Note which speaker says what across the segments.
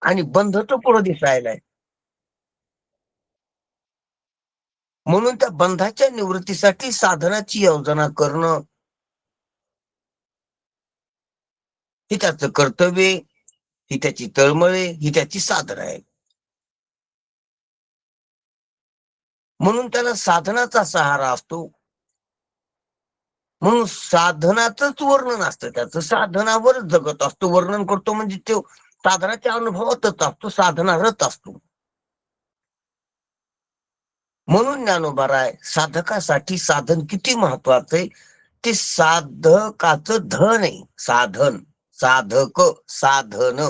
Speaker 1: आणि बंध तो पुढे दिसायलाय. म्हणून त्या बंधाच्या निवृत्तीसाठी साधनाची योजना करणं ही त्याचं कर्तव्य, ही त्याची तळमळे, ही त्याची साधना आहे. म्हणून त्याला साधनाचा सहारा असतो. म्हणून साधनाचंच वर्णन असतं, त्याचं साधनावरच जगत असतो. वर्णन करतो म्हणजे तो साधनाच्या अनुभवातच असतो, साधनारत असतो. म्हणून ज्ञानोबा साधकासाठी साधन किती महत्वाचं आहे, ते साधकाचं धन आहे. साधन, साधक, साधन.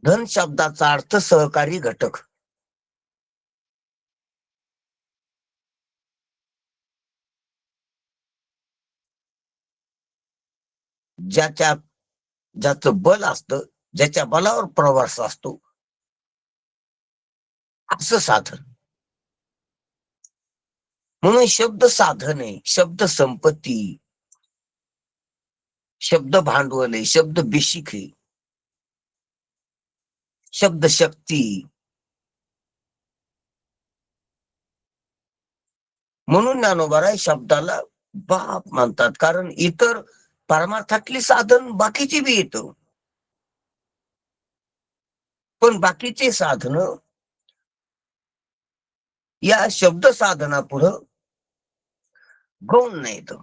Speaker 1: धन शब्दाचा अर्थ सहकारी घटक. ज्याचं बल असतं, ज्याच्या बलावर प्रवास असतो, असं साधन. म्हणून शब्द साधन आहे, शब्द संपत्ती, शब्द भांडवल आहे, शब्द बेशिक आहे, शब्द शक्ती. म्हणून ज्ञानोबा शब्दाला बाप म्हणतात, कारण इतर परमार्थातली साधन बाकीची बी येत, पण बाकीचे साधन या शब्द साधना पुढं गौण नाहीत.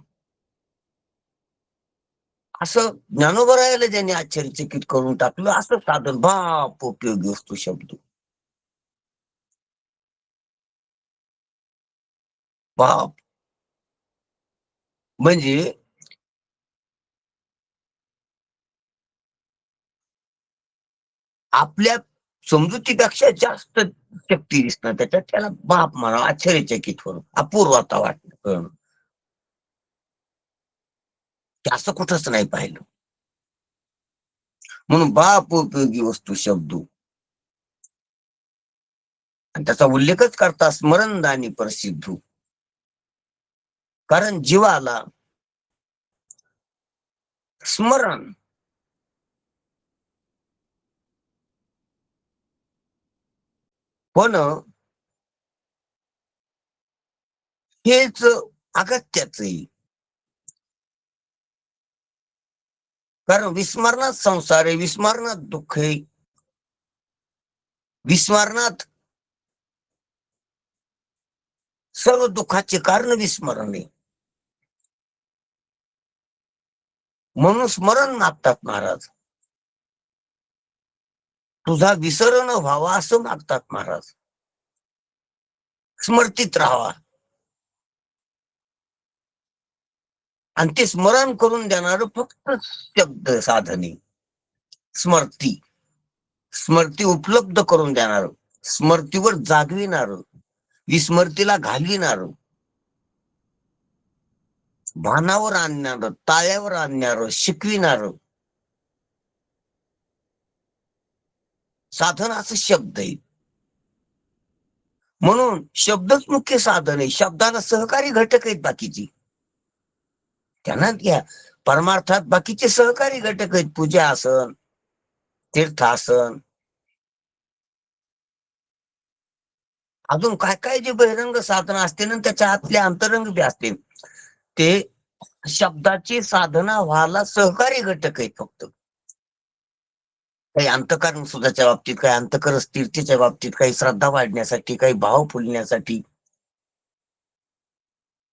Speaker 1: असं ज्ञानोबा ज्यांनी आश्चर्यचकित करून टाकलं. असं साधन बाप उपयोगी असतो शब्द. बाप म्हणजे आपल्या समजुतीपेक्षा जास्त शक्ती दिसणं त्याच्यात, त्याला बाप म्हणा. आश्चर्यचकित होणं, अपूर्वता वाटणं, असं कुठंच नाही पाहिलं. म्हणून बाप उपयोगी वस्तू शब्द. आणि त्याचा उल्लेखच करता स्मरणदानी प्रसिद्ध. कारण जीवाला स्मरण होणं हेच अगत्याच आहे. कारण विस्मरणात संसार आहे, विस्मरणात दुःख आहे, विस्मरणात सर्व दुःखाचे कारण विस्मरण आहे. म्हणून स्मरण मागतात महाराज. तुझा विसर न व्हावा असं मागतात महाराज. स्मर्तीत राहावा. आणि ते स्मरण करून देणार फक्त शब्द साधने. स्मृती, स्मृती उपलब्ध करून देणार, स्मृतीवर जागविणार, विस्मृतीला घालविणार, भानावर आणणार, ताळ्यावर आणणार, शिकविणार साधन असं शब्द आहे. म्हणून शब्दच मुख्य साधन आहे. शब्दाला सहकारी घटक आहेत बाकीची. त्यांना घ्या परमार्थात बाकीचे सहकारी घटक आहेत. पूजा आसन, तीर्थासन, अजून काय काय जे बहिरंग साधन असते ना, त्याच्या आतले अंतरंग बी असते, ते शब्दाची साधना व्हायला सहकारी घटक आहेत. फक्त काही अंतकरण सुधाच्या बाबतीत, काही अंतकर स्थिरतेच्या बाबतीत, काही श्रद्धा वाढण्यासाठी, काही भाव फुलण्यासाठी,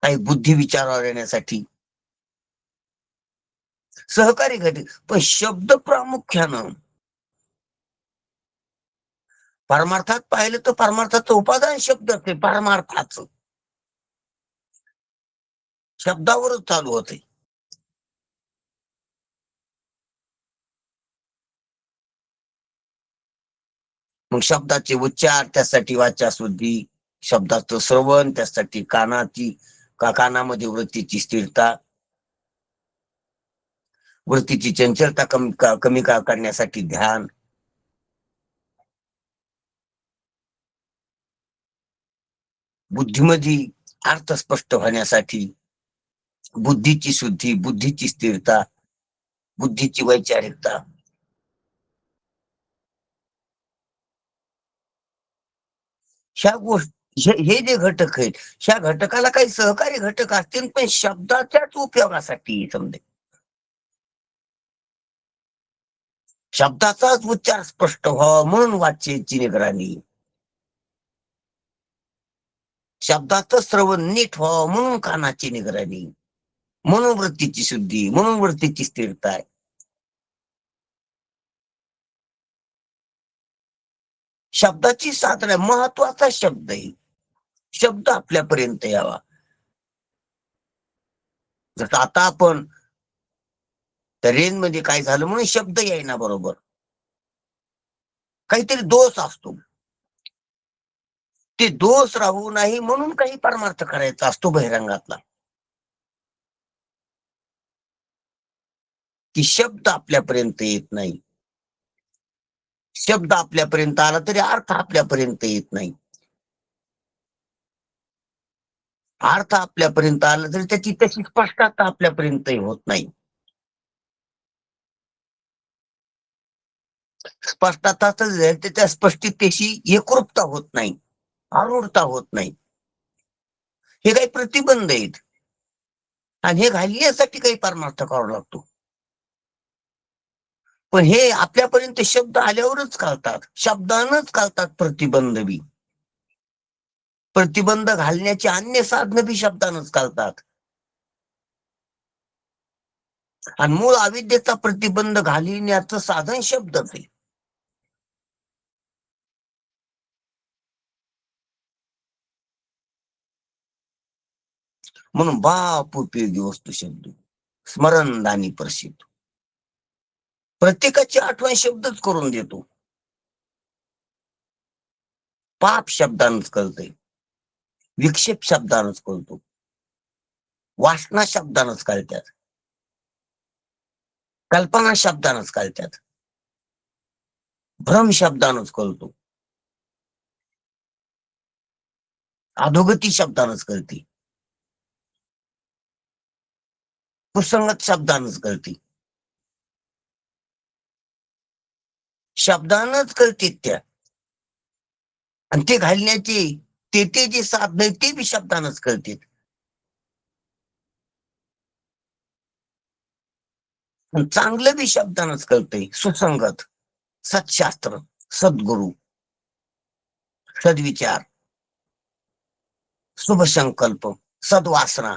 Speaker 1: काही बुद्धी विचारावर येण्यासाठी सहकारी घटक. पण शब्द प्रामुख्यानं परमार्थात पाहिलं तर परमार्थाचं उपादान शब्द असते. परमार्थाचं शब्दावरच चालू होते. मग शब्दाचे उच्चार, त्यासाठी वाचा शुद्धी, शब्दाचं श्रवण, त्यासाठी कानामध्ये वृत्तीची स्थिरता, वृत्तीची चंचलता कमी करण्यासाठी ध्यान, बुद्धीमध्ये अर्थ स्पष्ट होण्यासाठी बुद्धीची शुद्धी, बुद्धीची स्थिरता, बुद्धीची वैचारिकता, ह्या गोष्टी हे जे घटक आहेत, ह्या घटकाला काही सहकारी घटक असतील, पण शब्दाच्याच उपयोगासाठी समजे शब्दाचाच उच्चार स्पष्ट व्हावा म्हणून वाच्याची निगराणी, शब्दाचं श्रवण नीट व्हावं म्हणून कानाची निगराणी, म्हणून वृत्तीची शुद्धी, म्हणून वृत्तीची स्थिरता आहे. शब्दाची साधना महत्वाचा शब्द आहे. शब्द आपल्यापर्यंत यावा. जसं आता आपण त्या रेंज मध्ये काय झालं म्हणून शब्द येईना बरोबर, काहीतरी दोष असतो. ते दोष राहू नाही म्हणून काही परमार्थ करायचा असतो बहिरंगातला, की शब्द आपल्यापर्यंत येत नाही. शब्द आपल्यापर्यंत आला तरी अर्थ आपल्यापर्यंत येत नाही. अर्थ आपल्यापर्यंत आला तरी त्याची तशी स्पष्टता आपल्यापर्यंत होत नाही. स्पष्टता त्या स्पष्टतेशी एकरूपता होत नाही, आरूढता होत नाही. हे काही प्रतिबंध आहेत आणि हे घालण्यासाठी काही परमार्थ करावा लागतो. पण हे आपल्यापर्यंत शब्द आल्यावरच कळतात, शब्दानच कळतात. प्रतिबंध बी, प्रतिबंध घालण्याची अन्य साधनं बी शब्दानच कळतात. आणि मूळ अविद्येचा प्रतिबंध घालण्याचं साधन शब्दच आहे. म्हणून बाप उपयोगी वस्तू शब्द स्मरणदानी प्रसिद्ध. प्रत्येकाची आठवण शब्दच करून देतो. पाप शब्दानच कळतंय, विक्षेप शब्दानच कळतो, वासना शब्दानच कळतात, कल्पना शब्दानच कळतात, भ्रम शब्दानच कळतो, अधोगती शब्दानच कळते, कुसंगत शब्दानच कळते. शब्दानच कळते त्या, आणि ते घालण्याचे ते जे साधन ते बी शब्दानच कळते. चांगलं बी शब्दानच कळतंय. सुसंगत, सत्शास्त्र, सद्गुरु, सद्विचार, शुभ संकल्प, सद्वासना,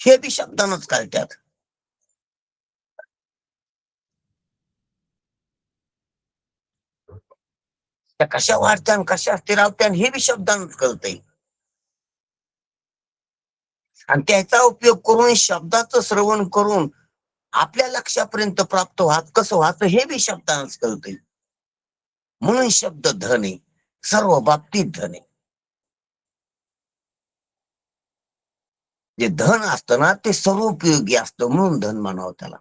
Speaker 1: हे बी शब्दानच कळतात. त्या कशा वाढत्या कशा स्थिरावत्या हे बी शब्दानच कळतंय. आणि त्याचा उपयोग करून शब्दाचं श्रवण करून आपल्या लक्षापर्यंत प्राप्त व्हात कसं व्हायचं हे बी शब्दानच कळतंय. म्हणून शब्द धन आहे, सर्व बाबतीत धन आहे. जे धन असतं ना ते सर्वोपयोगी असतं म्हणून धन म्हणावं त्याला.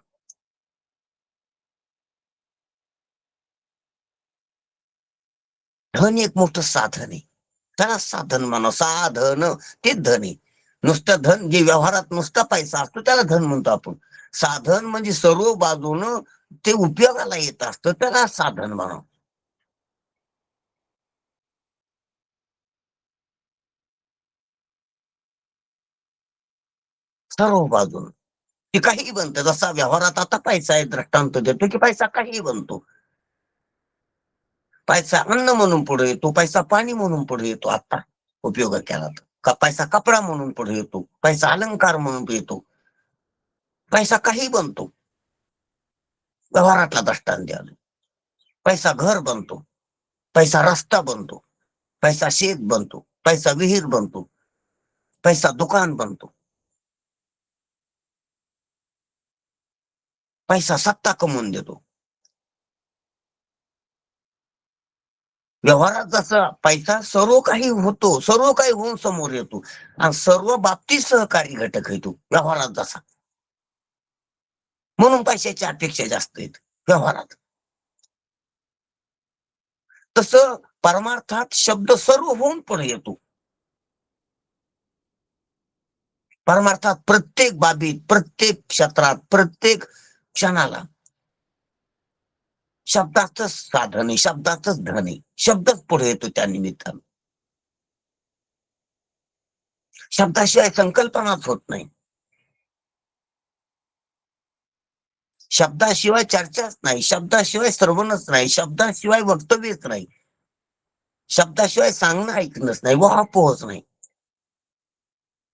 Speaker 1: धन एक मोठं साधन आहे, त्याला साधन म्हणावं. साधन ते धन आहे. नुसतं धन जे व्यवहारात नुसता पैसा असतो त्याला धन म्हणतो आपण. साधन म्हणजे सर्व बाजूनं ते उपयोगाला येत असतं, त्याला साधन म्हणावं. सर्व बाजून ते काहीही बनतं. जसा व्यवहारात आता पैसा आहे, दृष्टांत देतो की पैसा काहीही बनतो. पैसा अन्न म्हणून पुढे येतो, पैसा पाणी म्हणून पुढे येतो. आता उपयोग केला तर का पैसा कपडा म्हणून पुढे येतो, पैसा अलंकार म्हणून येतो, पैसा काही बनतो. व्यवहारातला दृष्टांत द्याल. पैसा घर बनतो, पैसा रस्ता बनतो, पैसा शेत बनतो, पैसा विहीर बनतो, पैसा दुकान बनतो, पैसा सत्ता कमवून देतो. व्यवहारात जसं पैसा सर्व काही होतो, सर्व काही होऊन समोर येतो आणि सर्व बाबतीत सहकारी घटक येतो व्यवहारात जसा. म्हणून पैशाची अपेक्षा जास्त आहेत व्यवहारात. तसं परमार्थात शब्द सर्व होऊन पुढे येतो. परमार्थात प्रत्येक बाबीत, प्रत्येक क्षेत्रात, प्रत्येक क्षणाला शब्दाचंच साधन आहे, शब्दाचंच धन आहे. शब्दच पुढे येतो त्या निमित्तानं. शब्दाशिवाय संकल्पनाच होत नाही. शब्दाशिवाय चर्चाच नाही, शब्दाशिवाय श्रवणच नाही, शब्दाशिवाय वक्तव्यच नाही, शब्दाशिवाय सांगणं ऐकणंच नाही, वहापोहच नाही.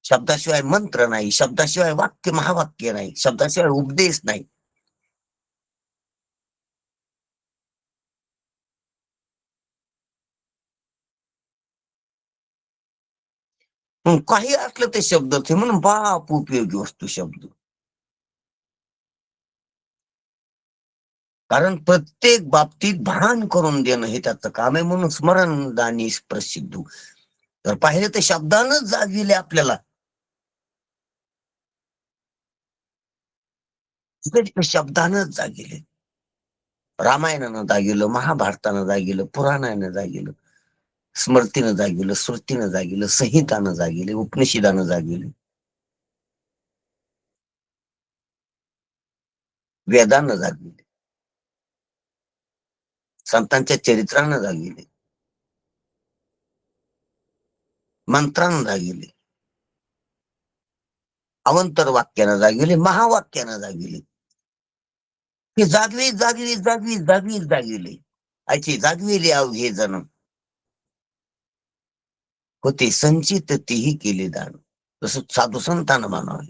Speaker 1: शब्दाशिवाय मंत्र नाही, शब्दाशिवाय वाक्य महावाक्य नाही, शब्दाशिवाय उपदेश नाही. मग काही असलं ते शब्द ते म्हणून बाप उपयोगी वस्तू शब्द. कारण प्रत्येक बाबतीत भान करून देणं हे त्याचं काम आहे, म्हणून स्मरणदानी प्रसिद्ध. तर पाहिलं तर शब्दानच जागविले आपल्याला. शब्दानच जागिले. रामायणानं जागिलं, महाभारतानं जागिलं, पुराणानं जागिलं, स्मृतीनं जागिलं, श्रुतीनं जागिलं, संहितानं जागिले, उपनिषदानं जागिले, वेदानं जागिले, संतांच्या चरित्रानं जागिले, मंत्रानं जागिले, अवंतर वाक्यानं जागिले, महावाक्यानं जागिले. हे जागवी जागवी जागवी जागवी जागिले. आयची जागविले अवघे जण होते संचित तेही केले दान. तसं साधू संतानं मानावे.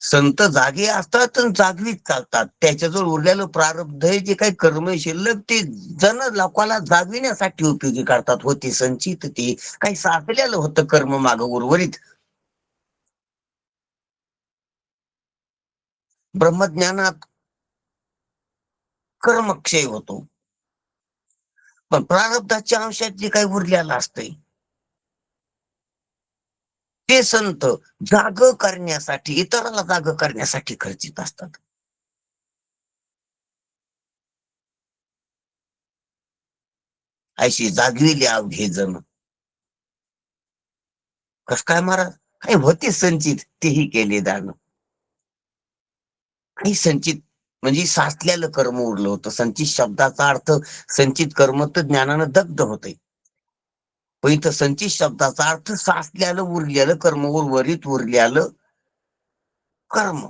Speaker 1: संत जागे असतात आणि जागवीच चालतात. त्याच्याजवळ उरलेलं प्रारब्ध जे काही कर्म शिल्लक ते जण लोकांना जागविण्यासाठी उपयोगी करतात. होते संचित ते काही साचलेलं होतं कर्म माग उर्वरित. ब्रह्मज्ञानात कर्मक्षय होतो, पण प्रारब्धाच्या अंशात जे काही उरलेलं असतंय ते संत जाग करण्यासाठी, इतराला जाग करण्यासाठी खर्चित असतात. अशी जागविले अवघे जण. कस काय महाराज? काही होते संचित तेही केले दान. काही संचित म्हणजे साचलेलं कर्म उरलं होतं. संचित शब्दाचा अर्थ संचित कर्म तर ज्ञानानं दग्ध होते, पण इथं संचित शब्दाचा अर्थ साचलेलं उरलेलं कर्म, उर्वरित उरलेलं कर्म.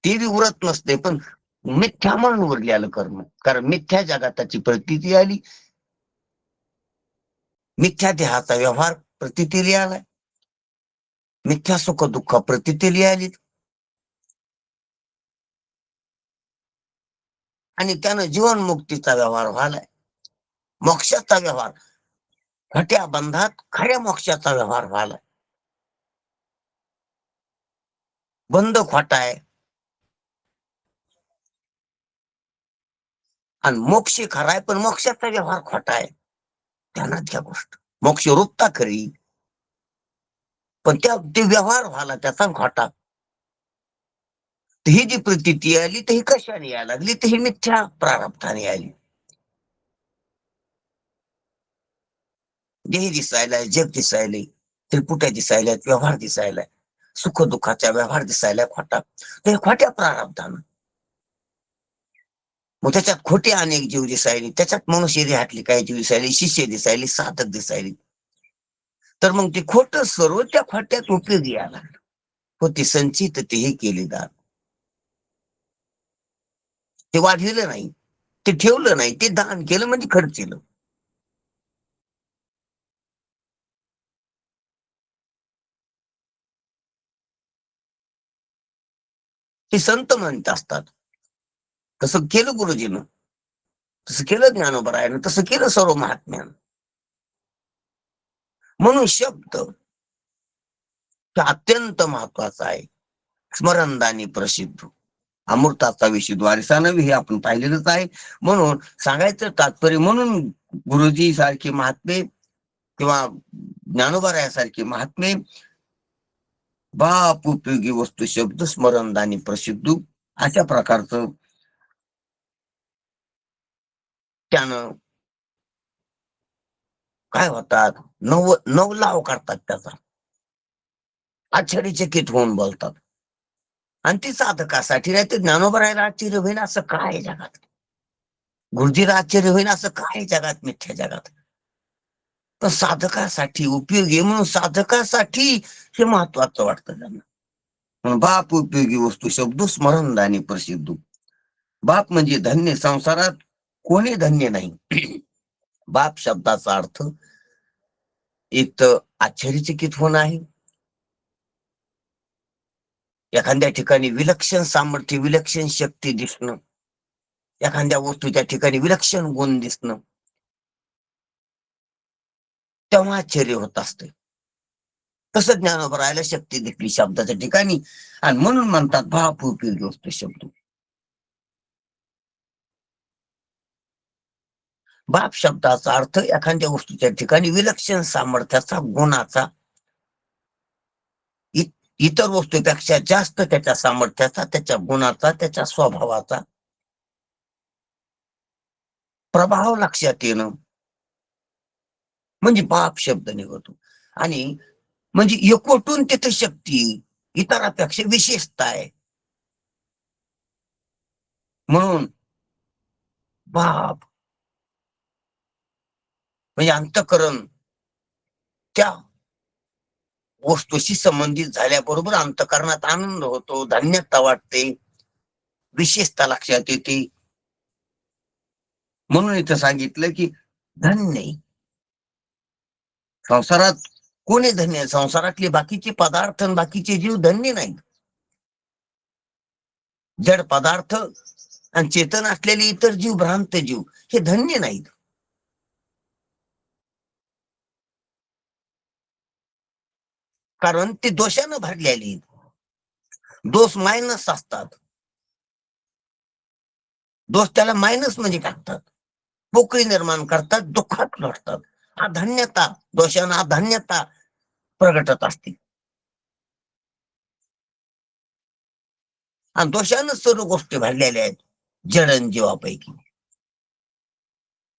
Speaker 1: ते बी उरत नसते, पण मिथ्या म्हणून उरलेलं कर्म. कारण मिथ्या जगाताची प्रतीती आली, मिथ्या देहाचा व्यवहार प्रतीती आलाय, मिथ्या सुख दुःख प्रतीती आली, आणि त्यानं जीवनमुक्तीचा व्यवहार व्हायलाय, मोक्षाचा व्यवहार, खट्या बंधात खऱ्या मोक्षाचा व्यवहार व्हायलाय. बंध खोटा आहे आणि मोक्ष खरा आहे, पण मोक्षाचा व्यवहार खोटा आहे. ध्यानात घ्या गोष्ट. मोक्ष रूपता खरी, पण त्या ते व्यवहार व्हायला त्याचा खोटा. ही जी प्रतीती आली तर ही कशाने यायला लागली? तर ही मिथ्या प्रारब्धाने आली. देह दिसायलाय, जग दिसायले, त्रिपुट्या दिसायल्यात, व्यवहार दिसायलाय, सुख दुःखाचा व्यवहार दिसायलाय खोटा, ते खोट्या प्रारब्धानं. मग त्याच्यात खोटे अनेक जीव दिसायले, त्याच्यात मनुष्य देहातली काही जीव दिसायले, शिष्य दिसायले, साधक दिसायले. तर मग ते खोट सर्व त्या खोट्यात उपयोगी आला. होते संचित तेही केले दान. ते वाढलेलं नाही, ते ठेवलं नाही, ते दान केलं म्हणजे खर्च केलं. ते संत म्हणत असतात. तसं केलं गुरुजीनं, तसं केलं ज्ञानोबरायानं, तसं केलं सर्व महात्म्यानं. म्हणून शब्द अत्यंत महत्वाचा आहे. स्मरणदानी प्रसिद्ध, अमृताचा विषय द्वारसानवी हे आपण पाहिलेलंच आहे. म्हणून सांगायचं तात्पर्य, म्हणून गुरुजी सारखे महात्मे किंवा ज्ञानोबरायासारखे महात्मे बाप उपयोगी वस्तू शब्द स्मरणदानी प्रसिद्ध अशा प्रकारचं त्यानं काय होतात, नव लाव काढतात त्याचा, आश्चर्यचकित होऊन बोलतात. आणि ती साधकासाठी नाही तर ज्ञानोबा राहायला आश्चर्य होईन असं काय आहे जगात, गुरुजीला आश्चर्य होईन असं काय आहे जगात, मिथ्या जगात. तर साधकासाठी उपयोगी म्हणून साधकासाठी हे महत्वाचं वाटतं त्यांना. म्हणून बाप उपयोगी वस्तू शब्द स्मरण दानी प्रसिद्ध. बाप म्हणजे धन्य, संसारात कोणी धन्य नाही. बाप शब्दाचा अर्थ एक तर आश्चर्यचकित होणं आहे, एखाद्या ठिकाणी विलक्षण सामर्थ्य, विलक्षण शक्ती दिसणं, एखाद्या वस्तूच्या ठिकाणी विलक्षण गुण दिसणं, तेव्हा आश्चर्य होत असते. तसं ज्ञानोबा राहायला शक्ती दिसली शब्दाच्या ठिकाणी, आणि म्हणून म्हणतात बाप उपयोगी वस्तू शब्द. बाप शब्दाचा अर्थ एखाद्या वस्तूच्या ठिकाणी विलक्षण सामर्थ्याचा, गुणाचा, इतर वस्तूपेक्षा जास्त त्याच्या सामर्थ्याचा, त्याच्या गुणाचा, त्याच्या स्वभावाचा प्रभाव लक्षात येणं म्हणजे बाप शब्द निघतो. आणि म्हणजे एकवटून तिथे शक्ती इतरापेक्षा विशेषता आहे, म्हणून बाप म्हणजे अंतःकरण त्या वस्तूशी संबंधित झाल्याबरोबर अंतःकरणात आनंद होतो, धन्यता वाटते, विशेषता लक्षात येते. म्हणून इथं सांगितलं की धन्य संसारात कोणी धन्य, संसारातले बाकीचे पदार्थ आणि बाकीचे जीव धन्य नाहीत. जड पदार्थ आणि चेतन असलेले इतर जीव, भ्रांत जीव, हे धन्य नाहीत. कारण ते दोषानं भरलेले, दोष मायनस असतात. दोष त्याला मायनस म्हणजे टाकतात, पोकळी निर्माण करतात, दुःखात लोटतात. अधन्यता, दोषानं अधन्यता प्रगटत असते, आणि दोषानं सर्व गोष्टी भरलेल्या आहेत जडन जीवापैकी.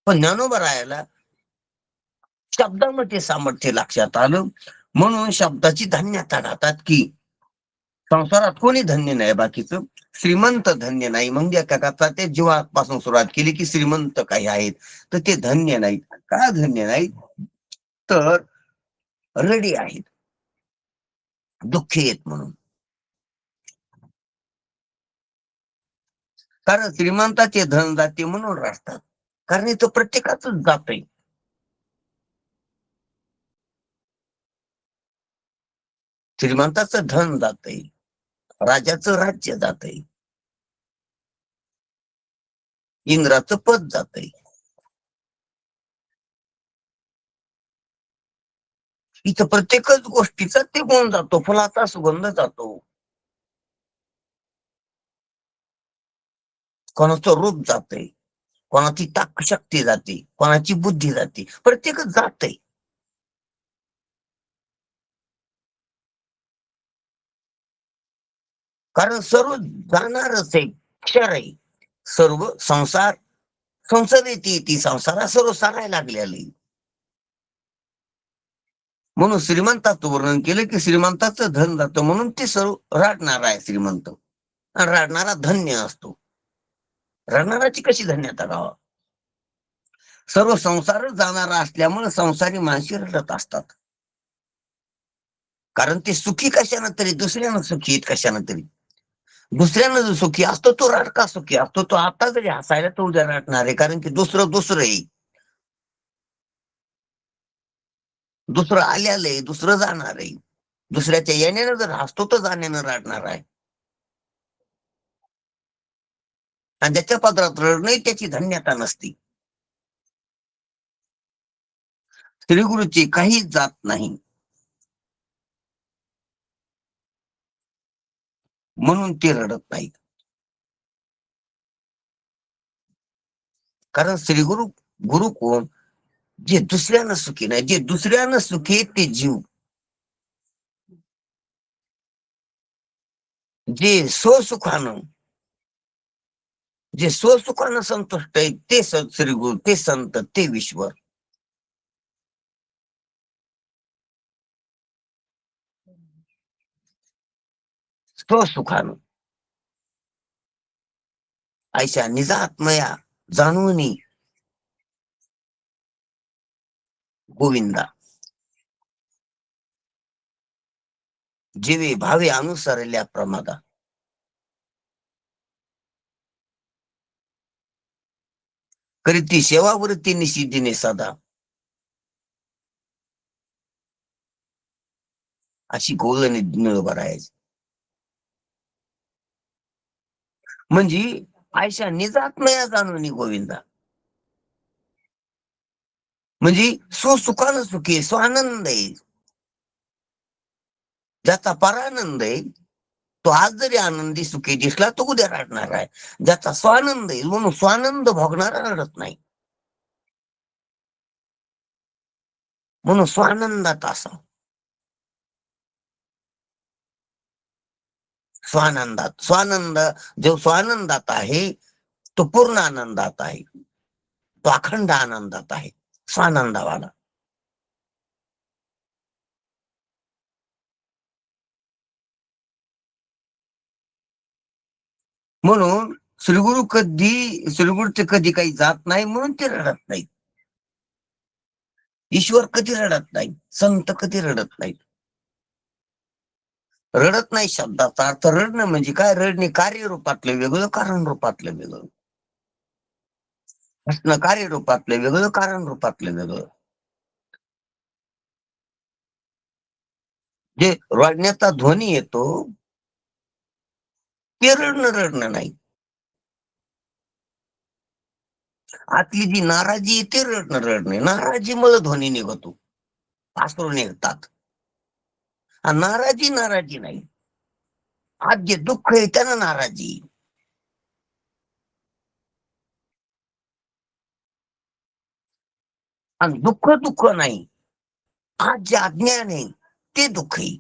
Speaker 1: पण ज्ञानोबा राहायला शब्दामध्ये सामर्थ्य लक्षात आलं, म्हणून शब्दाची धन्यता गातात की संसारात कोणी धन्य नाही बाकीचं, श्रीमंत धन्य नाही. म्हणजे एका ते जीवापासून सुरुवात केली की श्रीमंत काही आहेत तर ते धन्य नाहीत. का धन्य नाहीत, तर रडी आहेत, दुःखी आहेत म्हणून. कारण श्रीमंताचे धन जाते म्हणून राहतात, कारण इथं प्रत्येकाच जातंय. श्रीमंताचं धन जातंय, राजाचं राज्य जातंय, इंद्राचं पद जातंय. इथं प्रत्येकच गोष्टीचा ते गुण जातो, फुलाचा सुगंध जातो, कोणाचं रूप जाते, कोणाची ताक शक्ती जाते, कोणाची बुद्धी जाते, प्रत्येकच जाते. कारण सर्व जाणारच आहे, क्षर आहे. सर्व संसार संसदेत ती संसारा सर्व सारायला लागलेली. म्हणून श्रीमंताचं वर्णन केलं की श्रीमंताचं धन जातं म्हणून ते सर्व राडणारा आहे श्रीमंत, आणि राडणारा धन्य असतो. रडणाराची कशी धन्यता गावा, सर्व संसार जाणारा असल्यामुळे संसारी माणसे रडत असतात. कारण ते सुखी कशानं तरी, दुसऱ्यानं सुखी आहेत कशानं तरी. दुसऱ्यानं जो सुखी असतो तो रडका सुखी असतो, तो आता जरी हसायला तो उद्या रडणार आहे, कारण की दुसरं आहे, दुसरं आलेलं आहे, दुसरं जाणार आहे. दुसऱ्याच्या येण्यानं जर हसतो तर जाण्यानं रडणार आहे, आणि ज्याच्या पदरात रड नाही त्याची धन्यता नसती. श्रीगुरूची काही जात नाही, म्हणून ते रडत नाहीत. कारण श्रीगुरु गुरु कोण, जे दुसऱ्यानं सुखी नाही, जे दुसऱ्यानं सुखी ते जीव, जे स्वसुखानं, जे स्वसुखानं संतुष्ट आहे ते श्रीगुरु, ते संत, ते विश्वर. स्वसुखानं आयशा निज आत्मया जाणूनी गोविंदा जीवे भावे अनुसरल्या प्रमादा करीती सेवावृत्ती निषिद्धीने सदा अशी गोलने बरायची. म्हणजे आयशा निजात्मया जाणून गोविंदा म्हणजे स्वसुखानं सुखी स्वानंद आहे. ज्याचा परानंद आहे तो आज जरी आनंदी सुखी दिसला तो उद्या रडणार आहे. ज्याचा स्वानंद आहे म्हणून स्वानंद भोगणारा रडत नाही. म्हणून स्वानंदात असा स्वानंद जो स्वानंदात आहे तो पूर्ण आनंदात आहे. तो अखंड आनंदात आहे स्वानंदावाला. म्हणून श्रीगुरूचे कधी काही जात नाही म्हणून ते रडत नाही. ईश्वर कधी रडत नाही, संत कधी रडत नाहीत. रडत नाही शब्दाचा अर्थ रडणं म्हणजे काय? रडणे कार्यरूपातलं वेगळं, कारण रूपातलं वेगळं. हसणं कार्यरूपातलं वेगळं, कारण रूपातलं वेगळं. जे रडण्याचा ध्वनी येतो ते रडणं नाही. आतली जी नाराजी येते रडणे नाराजीमुळे ध्वनी निघतो, अश्रू निघतात. नाराजी नाही. आज जे दुःख आहे त्यानं नाराजी. आणि दुःख नाही. आज जे अज्ञान आहे ते दुःख आहे.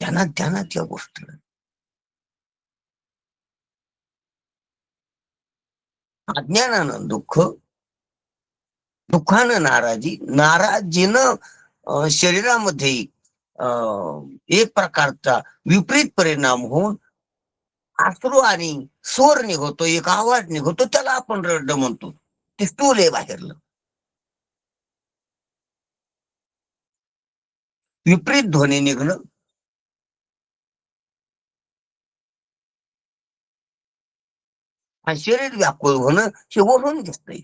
Speaker 1: ध्यानात या गोष्ट. अज्ञानानं दुःख, दुःखानं नाराजीनं शरीरामध्ये एक प्रकारचा विपरीत परिणाम होऊन अश्रू आणि स्वर निघतो, एक आवाज निघतो, त्याला आपण रडणं म्हणतो. ते स्थूल आहे बाहेरलं. विपरीत ध्वनी निघणं आणि शरीर व्याकुळ होणं हे वरून दिसतंय.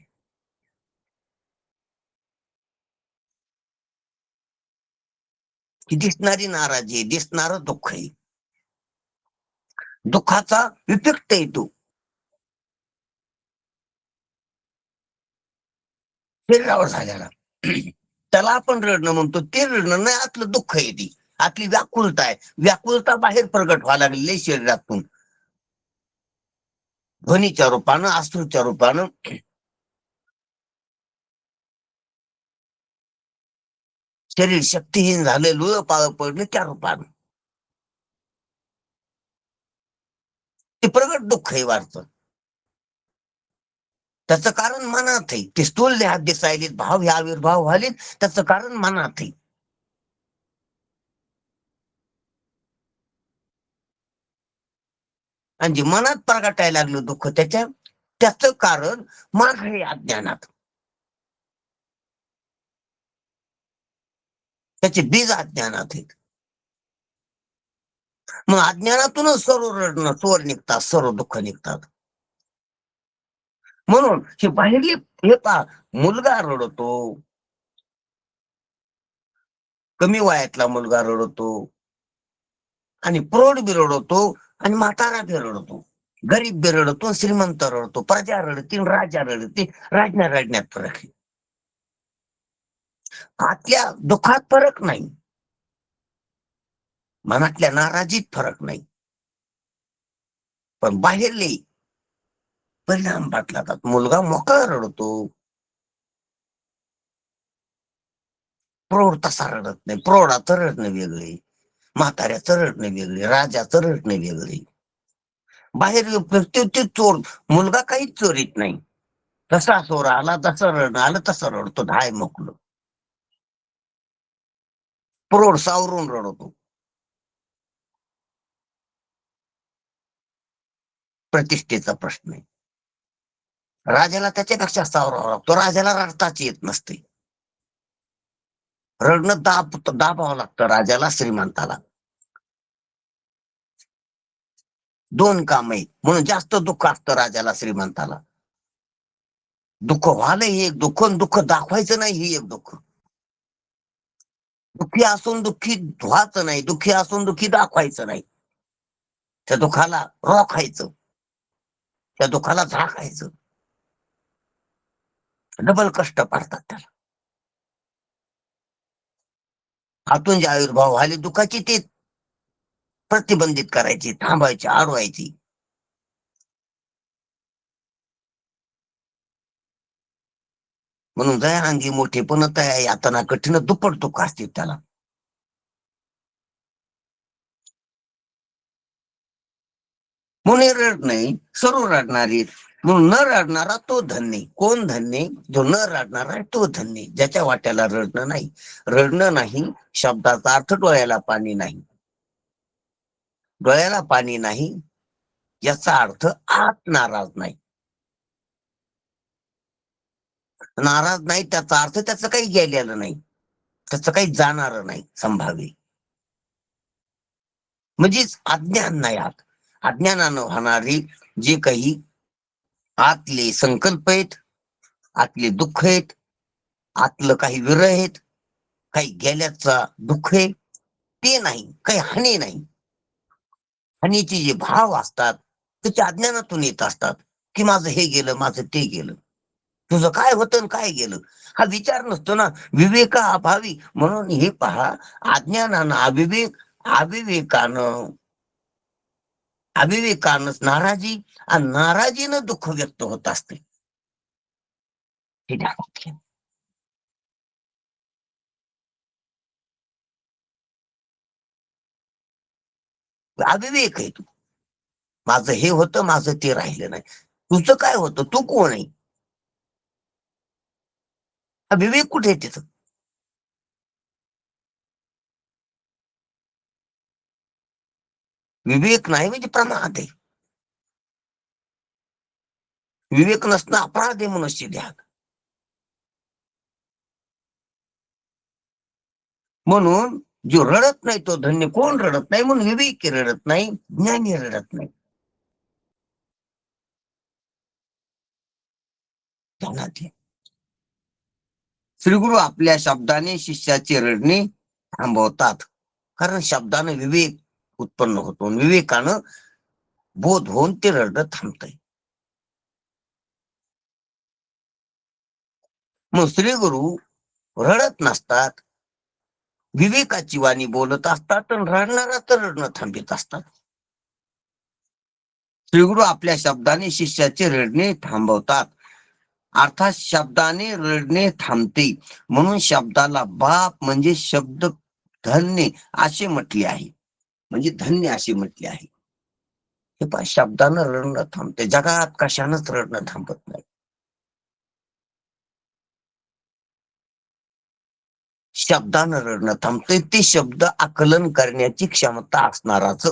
Speaker 1: ही दिसणारी नाराजी आहे, दिसणारं दुःख आहे. दुःखाचा इफेक्ट येतो शरीरावर झालेला. त्याला आपण रडणं म्हणतो. ते रडणं नाही, आतलं दुःख आहे. ती आतली व्याकुलता आहे. व्याकुलता बाहेर प्रगट व्हायला लागलेली शरीरातून, ध्वनीच्या रूपानं, अश्रूच्या रूपानं. शरीर शक्तीहीन झालं, लुळ पाळ पडलं त्या रूपानं. ते प्रगट दुःख आहे वाढतं. त्याचं कारण मनात आहे. ते स्थूल देहात दिसायलेत, भाव हे आविर्भाव व्हायलेत, त्याचं कारण मनात आहे. आणि जे मनात प्रगटायला लागलं दुःख त्याचं कारण मन हे अज्ञानात. त्याचे बीज अज्ञानात आहेत. मग अज्ञानातूनच सर्व रडणं, स्वर निघतात, सर्व दुःख निघतात. म्हणून हे बाहेरली हे पा मुलगा रडतो, कमी वयातला मुलगा रडतो, आणि प्रौढ बी रडतो, आणि म्हातारा बी रडतो, गरीब बी रडतो, श्रीमंत रडतो, प्रजा रडते, राजा रडते. राजण्या रडण्यात फरक आहे. आतल्या दुःखात फरक नाही, मनातल्या नाराजीत फरक नाही, पण बाहेरले परिणाम पाटलातात. मुलगा मोकळा रडतो, प्रौढ तसा रडत नाही. प्रौढाचं रडणं वेगळे, म्हाताऱ्याचं रडणं वेगळे, राजाचं रडणं वेगळे. बाहेर प्रत्युत्ती चोर, मुलगा काहीच चोरीत नाही. तसा चोर आला, तसं रडणं आलं, तसं रडतो, धाय मोकलं. प्रौढ सावरून रडतो. प्रतिष्ठेचा प्रश्न आहे. राजाला त्याच्यापेक्षा सावरावा लागतो. राजाला रडताच येत नसते. रडणं दाबावं लागतं राजाला, श्रीमंताला. दोन काम आहे म्हणून जास्त दुःख असतं राजाला, श्रीमंताला. दुःख व्हायला ही एक दुःख, दुःख दाखवायचं नाही ही एक दुःख. दुःखी असून दुःखी व्हायचं नाही, दुःखी असून दुःखी दाखवायचं नाही. त्या दुःखाला रोखायचं, त्या दुःखाला झाकायचं. डबल कष्ट पडतात त्याला. आतून जे आविर्भाव व्हायले दुःखाची ते प्रतिबंधित करायची, थांबायची, अडवायची. म्हणून दयाअंगी मोठे पण तया यातना कठीण, दुप्पट दुःख असते त्याला. म्हणून रड नाही, सर्व रडणारी. म्हणून न रडणारा तो धन्य. कोण धन्य? जो न रडणारा आहे तो धन्य. ज्याच्या वाट्याला रडणं नाही. रडणं नाही शब्दाचा अर्थ डोळ्याला पाणी नाही. डोळ्याला पाणी नाही याचा अर्थ आत नाराज नाही. नाराज नाही त्याचा अर्थ त्याचं काही गेलेलं नाही, त्याचं काही जाणार नाही संभाव्य. म्हणजेच अज्ञान नाही. अज्ञानानं होणारी जे काही आतले संकल्प आहेत, आतले दुःख आहेत, आतलं काही विरह आहेत, काही गेल्याचा दुःख आहे, ते नाही. काही हानी नाही. हानीचे जे भाव असतात त्याच्या अज्ञानातून येत असतात. की माझं हे गेलं, माझं ते गेलं. तुझं काय होतं काय गेलं हा विचार नसतो ना, विवेका अभावी. म्हणून हे पहा, अज्ञानानं अविवेकानं नाराजी, आणि नाराजीनं दुःख व्यक्त होत असते. हे ध्यानात घ्या. अविवेक आहे तू. माझं हे होतं, माझं ते राहिलं नाही. तुझं काय होतं, तू कोण आहे? विवेक कुठे आहे तिथं? विवेक नाही म्हणजे प्रमाद आहे. विवेक नसणं अपराध आहे मनुष्य ध्यान. म्हणून जो रडत नाही तो धन्य. कोण रडत नाही? म्हणून विवेकी रडत नाही, ज्ञानी रडत नाही. श्रीगुरु आपल्या शब्दाने शिष्याचे रडणे थांबवतात. कारण शब्दाने विवेक उत्पन्न होतो, विवेकानं बोध होऊन ते रडणं थांबतंय. मग श्रीगुरु रडत नसतात, विवेकाची वाणी बोलत असतात, आणि रडणारा तर रडणं थांबित असतात. श्रीगुरु आपल्या शब्दाने शिष्याचे रडणे थांबवतात. अर्थात शब्दाने रडणे थांबते. म्हणून शब्दाला बाप म्हणजे शब्द धन्य असे म्हटले आहे. म्हणजे धन्य असे म्हटले आहे. हे पण शब्दानं रडणं थांबते. जगात कशानंच रडणं थांबत नाही. शब्दानं रडणं थांबते. ते शब्द आकलन करण्याची क्षमता असणाराच.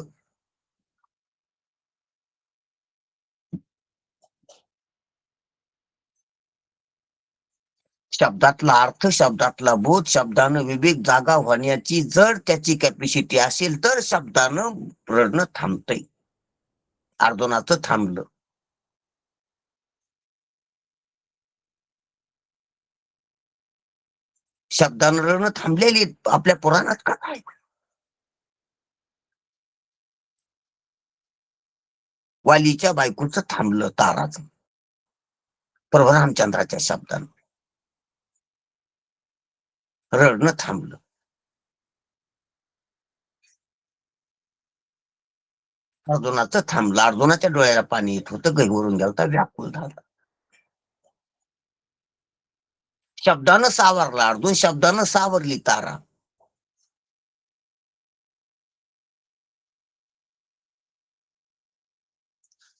Speaker 1: शब्दातला अर्थ, शब्दातला बोध, शब्दानं विवेक जागा होण्याची जर त्याची कॅपॅसिटी असेल तर शब्दानं रडणं थांबतंय. अर्जुनाचं थांबलं. शब्दानं रडणं थांबलेली आपल्या पुराणात कथा आहे. वालीच्या बायकोचं थांबलं ताराचं, प्रभू रामचंद्राच्या शब्दानं रडणं थांबलं. अर्जुनाचं थांबलं. अर्जुनाच्या डोळ्याला पाणी येत होतं, गैवरून गेलता, व्याकुल झाला. शब्दानं सावरला अर्जुन, शब्दानं सावरली तारा.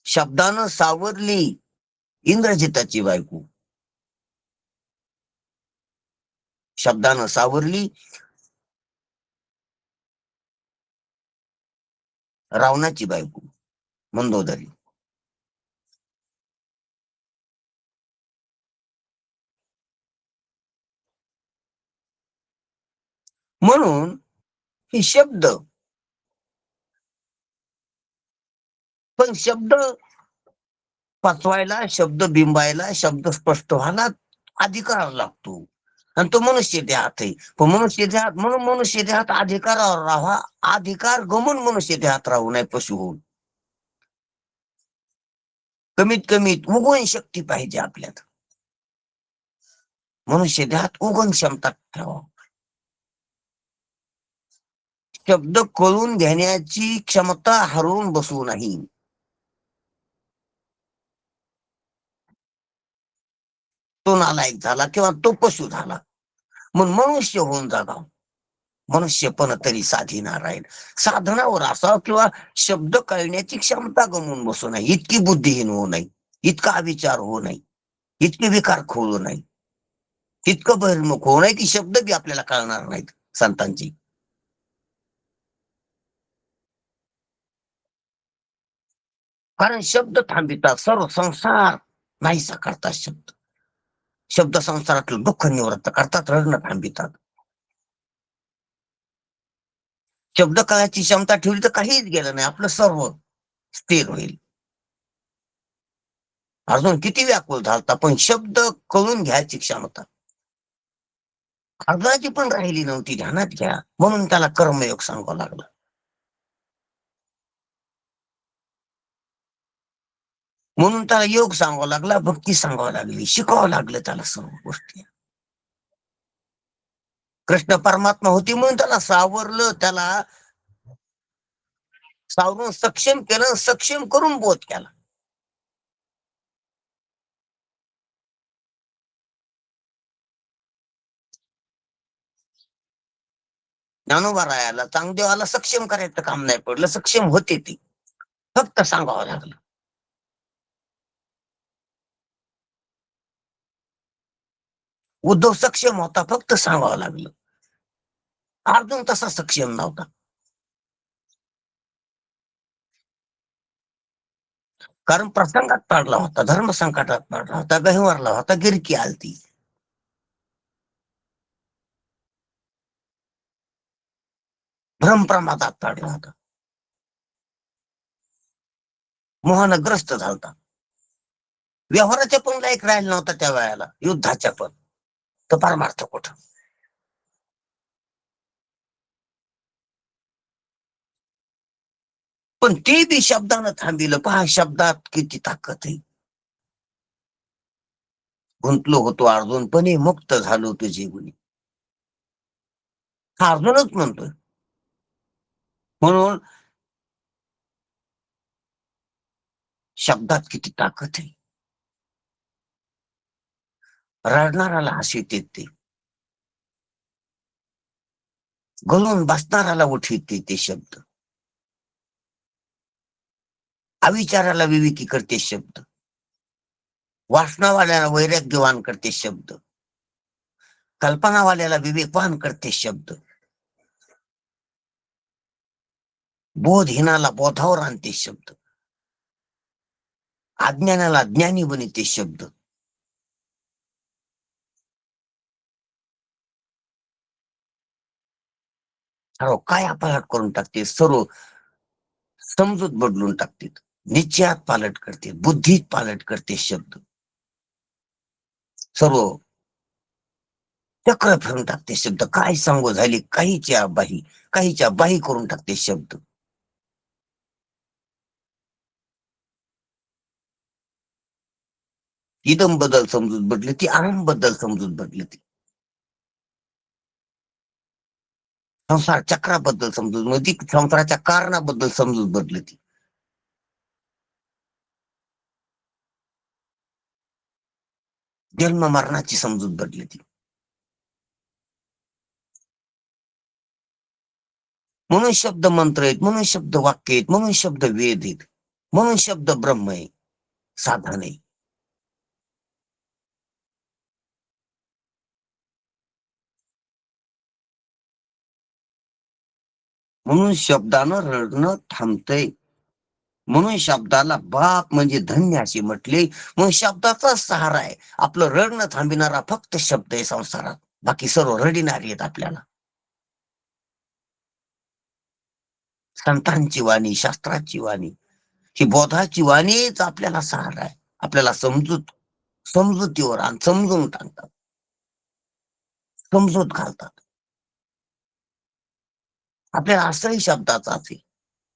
Speaker 1: शब्दानं सावरली इंद्रजिताची बायको. शब्दानं सावरली रावणाची बायको मंदोदरी. म्हणून हे शब्द, पण शब्द पचवायला, शब्द बिंबायला, शब्द स्पष्ट व्हायला अधिकार लागतो. आणि तो मनुष्य देहात आहे. पण मनुष्य देहात म्हणून मनुष्य देहात अधिकारावर राहावा, अधिकार गमून मनुष्य देहात राहू नये पशु होऊन. कमीत कमीत उगवण शक्ती पाहिजे आपल्यात. मनुष्य देहात उगवण क्षमता ठेवा. शब्द कळून घेण्याची क्षमता हरवून बसू नाही. तो नालायक झाला किंवा तो पशु झाला, म्हणून मनुष्य होऊन जागा. मनुष्य पण तरी साधी नारायण साधनावर असावं, किंवा शब्द कळण्याची क्षमता गमवून बसू नये. इतकी बुद्धिहीन होऊ नये, इतका अविचार होऊ नये, इतके विकार खोळू नये, इतकं बहिर्मुख होऊ नये की शब्द बी आपल्याला कळणार नाहीत संतांची. कारण शब्द थांबितात सर्व संसार नाहीसा करतात. शब्द शब्द संसारातलं दुःख निवृत्त करतात, रडणं थांबितात. शब्द कळायची क्षमता ठेवली तर काहीच गेलं नाही, आपलं सर्व स्थिर होईल. अजून किती व्याकुळ झालता, पण शब्द कळून घ्यायची क्षमता अर्धाची पण राहिली नव्हती. ध्यानात घ्या, म्हणून त्याला कर्मयोग सांगावं लागलं. म्हणून त्याला योग सांगावा लागला, भक्ती सांगावं लागली, शिकावं लागलं त्याला सर्व गोष्टी. कृष्ण परमात्मा होती म्हणून त्याला सावरलं, त्याला सावरून सक्षम केलं, सक्षम करून बोध केला. ज्ञानोबा रायाला चांगदेवाला सक्षम करायचं काम नाही पडलं, सक्षम होते ती, फक्त सांगावं लागलं. उद्धव सक्षम होता, फक्त सांगावं लागलं. अर्जुन तसा सक्षम नव्हता. कारण प्रसंगात पडला होता, धर्म संकटात पडला होता, गहिवरला होता, गिरकी आलती. भ्रमप्रमादात पडला होता, मोहनग्रस्त झालता. व्यवहाराच्या पण लायक राहिला नव्हता त्या वेळेला, युद्धाच्या पण. तर परमार्थ कुठं. पण ते बी शब्दानं थांबिलं. पहा शब्दात किती ताकद आहे. गुंतलो होतो अर्जुन पण मुक्त झालो तुझे गुणी. हा अर्जुनच म्हणतोय. म्हणून शब्दात किती ताकद आहे. रडणाराला हसीत येते, गळून बसणाराला उठीत ते शब्द, अविचाराला विवेकी करते शब्द, वासनावाल्याला वैराग्यवान करते शब्द, कल्पनावाल्याला विवेकवान करते शब्द, बोधहीनाला बोधावर आणते शब्द, अज्ञानाला ज्ञानी बनते शब्द. सर्व काय पालट करून टाकते, सर्व समजूत बदलून टाकते, निश्चयात पालट करते, बुद्धीत पालट करते शब्द. सर्व चक्र फिरून टाकते शब्द. काय सांगू झाली काहीच्या बाही, काहीच्या बाही करून टाकते शब्द. इदम बदल समजूत बदली ती, आरंभ बद्दल समजूत बदली ती, संसार चक्राबद्दल समजूत म्हणजे संसाराच्या कारणाबद्दल समजूत बदली ती, जन्म मरणाची समजूत बदली ती. म्हणून शब्द मंत्र आहेत, म्हणून शब्द वाक्य आहेत, म्हणून शब्द वेद आहेत, म्हणून शब्द ब्रह्म आहे, साधन आहे. म्हणून शब्दानं रडणं थांबतंय. म्हणून शब्दाला बाप म्हणजे धन्य असे म्हटले. म्हणून शब्दाचा सहारा आहे. आपलं रडणं थांबिणारा फक्त शब्द आहे संसारात. बाकी सर्व रडिणारी आहेत आपल्याला. संतांची वाणी, शास्त्राची वाणी, ही बोधाची वाणीच आपल्याला सहारा आहे. आपल्याला समजुतीवर आणि समजून टाकतात, समजूत घालतात. आपल्याला असंही शब्दाचा आहे.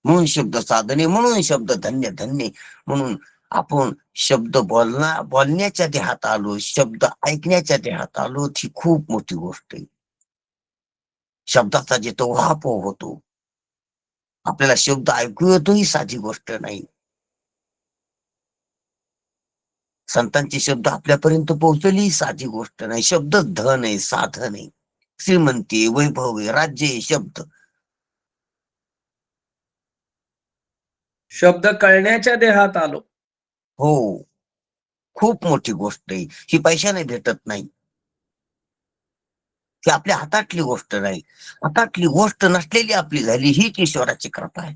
Speaker 1: म्हणून शब्द साधने, म्हणून शब्द धन्य धन्य. म्हणून आपण शब्द बोलण्याच्या देहात आलो, शब्द ऐकण्याच्या देहात आलो, ही खूप मोठी गोष्ट आहे. शब्दाचा जिथं उहापोह होतो, आपल्याला शब्द ऐकू येतो, ही साधी गोष्ट नाही. संतांचे शब्द आपल्यापर्यंत पोहोचली, साधी गोष्ट नाही. शब्द धन आहे, साधन आहे, श्रीमंती, वैभव आहे, राज्य आहे.
Speaker 2: शब्द कळण्याच्या देहात आलो.
Speaker 1: हो, खूप मोठी गोष्ट आहे ही. पैशाने भेटत नाही, ही आपल्या हातातली गोष्ट नाही. हातातली गोष्ट नसलेली आपली झाली, हीच ईश्वराची कृपा आहे.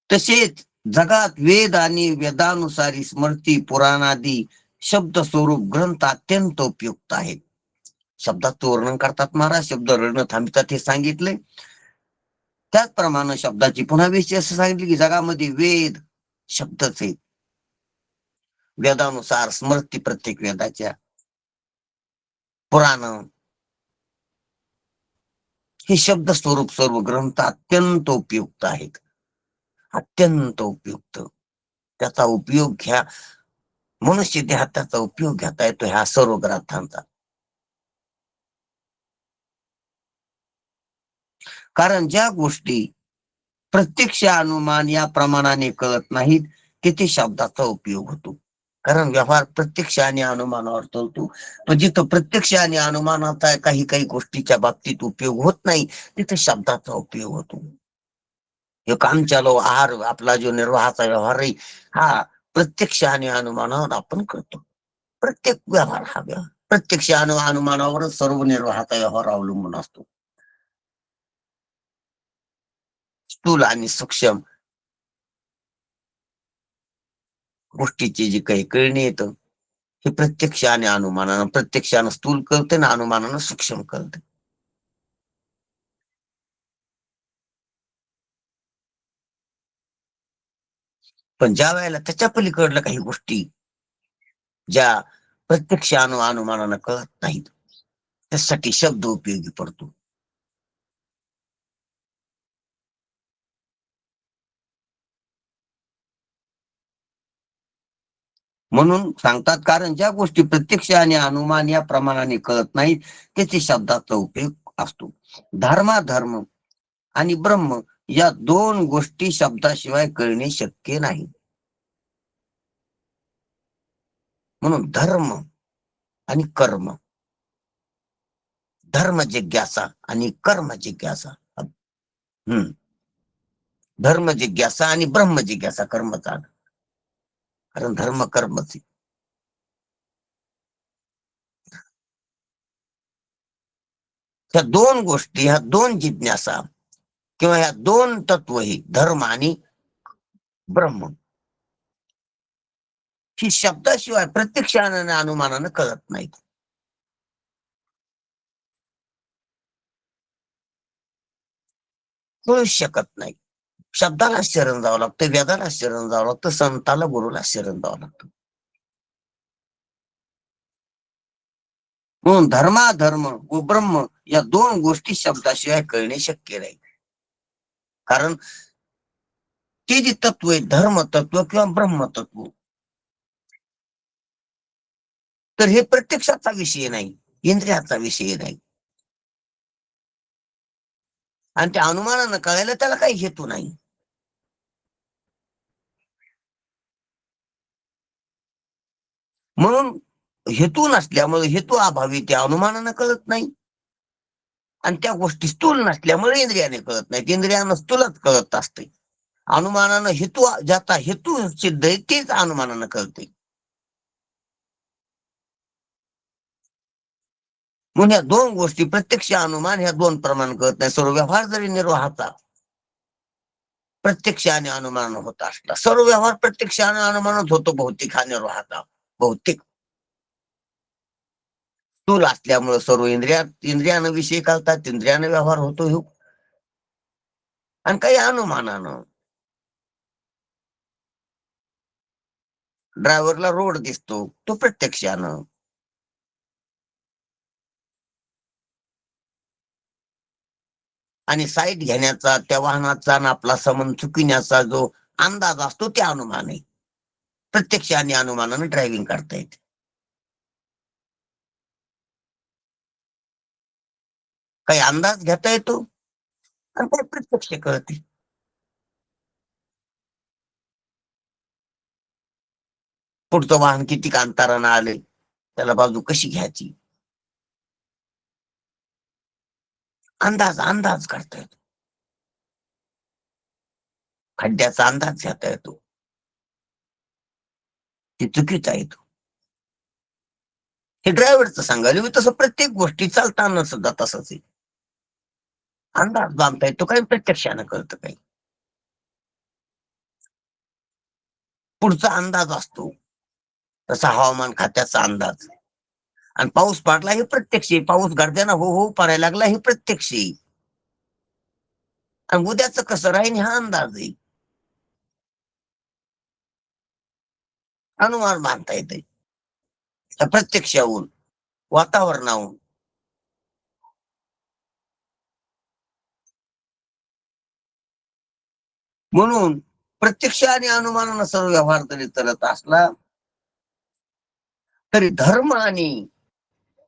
Speaker 1: तसेच जगात वेद आणि वेदानुसारी स्मृती पुराणादी शब्द स्वरूप ग्रंथ अत्यंत उपयुक्त आहेत. शब्दाचं वर्णन करतात महाराज, शब्द रडणं थांबतात हे सांगितले. त्याचप्रमाणे शब्दाची पुन्हा विषय असं सांगितले की जगामध्ये वेद शब्दच आहेत. वेदानुसार स्मृती, प्रत्येक वेदाच्या, पुराण, हे शब्द स्वरूप सर्व ग्रंथ अत्यंत उपयुक्त आहेत. अत्यंत उपयुक्त. त्याचा उपयोग घ्या, मनुष्य देहात त्याचा उपयोग घेता येतो ह्या सर्व ग्रंथांचा. कारण ज्या गोष्टी प्रत्यक्ष अनुमान या प्रमाणाने कळत नाहीत, तिथे शब्दाचा उपयोग होतो. कारण व्यवहार प्रत्यक्ष आणि अनुमानावर चालतो. पण जिथं प्रत्यक्ष आणि अनुमानाचा काही काही गोष्टीच्या बाबतीत उपयोग होत नाही, तिथे शब्दाचा उपयोग होतो. हे काम चालू आहार, आपला जो निर्वाहाचा व्यवहार आहे, हा प्रत्यक्ष आणि अनुमानावर आपण करतो. प्रत्येक व्यवहार हा प्रत्यक्ष अनुमानावरच सर्व निर्वाहाचा व्यवहार अवलंबून असतो. स्थूल आणि सूक्ष्म गोष्टीची जी काही कळणी येतं, हे प्रत्यक्ष आणि अनुमानानं, प्रत्यक्षानं स्थूल कळते ना अनुमानानं सूक्ष्म कळते. पण ज्या वेळेला त्याच्या पलीकडल्या काही गोष्टी ज्या प्रत्यक्ष अनुमानानं कळत नाहीत, त्यासाठी शब्द उपयोगी पडतो. म्हणून सांगतात, कारण ज्या गोष्टी प्रत्यक्ष आणि अनुमान या प्रमाणाने कळत नाहीत, त्याचे शब्दाचा उपयोग असतो. धर्म आणि ब्रह्म या दोन गोष्टी शब्दाशिवाय कळणे शक्य नाही. म्हणून धर्म आणि कर्म, धर्म जिज्ञासा आणि कर्म जिज्ञासा. धर्म जिज्ञासा आणि ब्रह्म जिज्ञासा, कर्मचा. कारण धर्म कर्मच. ह्या दोन गोष्टी, ह्या दोन जिज्ञासा किंवा ह्या दोन तत्व, ही धर्म आणि ब्रह्म, ही शब्दाशिवाय प्रत्यक्षाने अनुमानानं कळत नाहीत. कळू शकत नाही. शब्दाला शरण जावं लागतं, वेदाला शरण जावं लागतं, संताला, गुरुला शरण जावं लागतं. म्हणून धर्म व ब्रह्म या दोन गोष्टी शब्दाशिवाय कळणे शक्य नाही. कारण ते जे तत्व आहे, धर्म तत्व किंवा ब्रह्म तत्व, तर हे प्रत्यक्षाचा विषय नाही, इंद्रियाचा विषय नाही. आणि त्या अनुमानानं कळायला त्याला काही हेतू नाही. म्हणून हेतू नसल्यामुळे, हेतू अभावी त्या अनुमानानं कळत नाही. आणि त्या गोष्टी स्थूल नसल्यामुळे इंद्रियाने कळत नाही. इंद्रियानं स्थूलच कळत असते. अनुमानानं हेतू, ज्याचा हेतू सिद्ध आहे तेच अनुमानानं कळते. म्हणून या दोन गोष्टी प्रत्यक्ष अनुमान ह्या दोन प्रमाण करत नाही. सर्व व्यवहार जरी निर्वाहाचा प्रत्यक्ष आणि अनुमान होत असला, सर्व व्यवहार प्रत्यक्ष आणि अनुमानच होतो. भौतिक हा निर्वाहाचा भौतिक स्थूल असल्यामुळे सर्व इंद्रियानं विषय कळतात, इंद्रियानं व्यवहार होतो ह्यो. आणि काही अनुमानानं ड्रायव्हरला रोड दिसतो, तो प्रत्यक्षानं. आणि साईट घेण्याचा, त्या वाहनाचा आणि आपला संबंध चुकविण्याचा जो अंदाज असतो ते अनुमान आहे. प्रत्यक्ष आणि अनुमानानं ड्रायव्हिंग करता येते. काही अंदाज घेता येतो आणि काही प्रत्यक्ष कळते. पुढचं वाहन किती अंतरानं आले, त्याला बाजू कशी घ्यायची, अंदाज अंदाज करता येतो. खड्ड्याचा अंदाज घेता येतो, ते चुकीचा येतो. हे ड्रायव्हरचं सांगायला मी, तसं प्रत्येक गोष्टी चालताना सुद्धा तसंच आहे. अंदाज बांधता येतो, काही प्रत्यक्षानं कळतं. काही पुढचा अंदाज असतो, तसा हवामान खात्याचा अंदाज. आणि पाऊस पडला हे प्रत्यक्ष आहे. पाऊस गर्जना हो हो पडायला लागला हे प्रत्यक्ष आहे. आणि उद्याचं कसं राहील हा अंदाज आहे. अनुमान बांधता येते प्रत्यक्षाहून, वातावरणाहून. म्हणून प्रत्यक्ष आणि अनुमानानं सर्व व्यवहार जरी चालत असला तरी धर्म आणि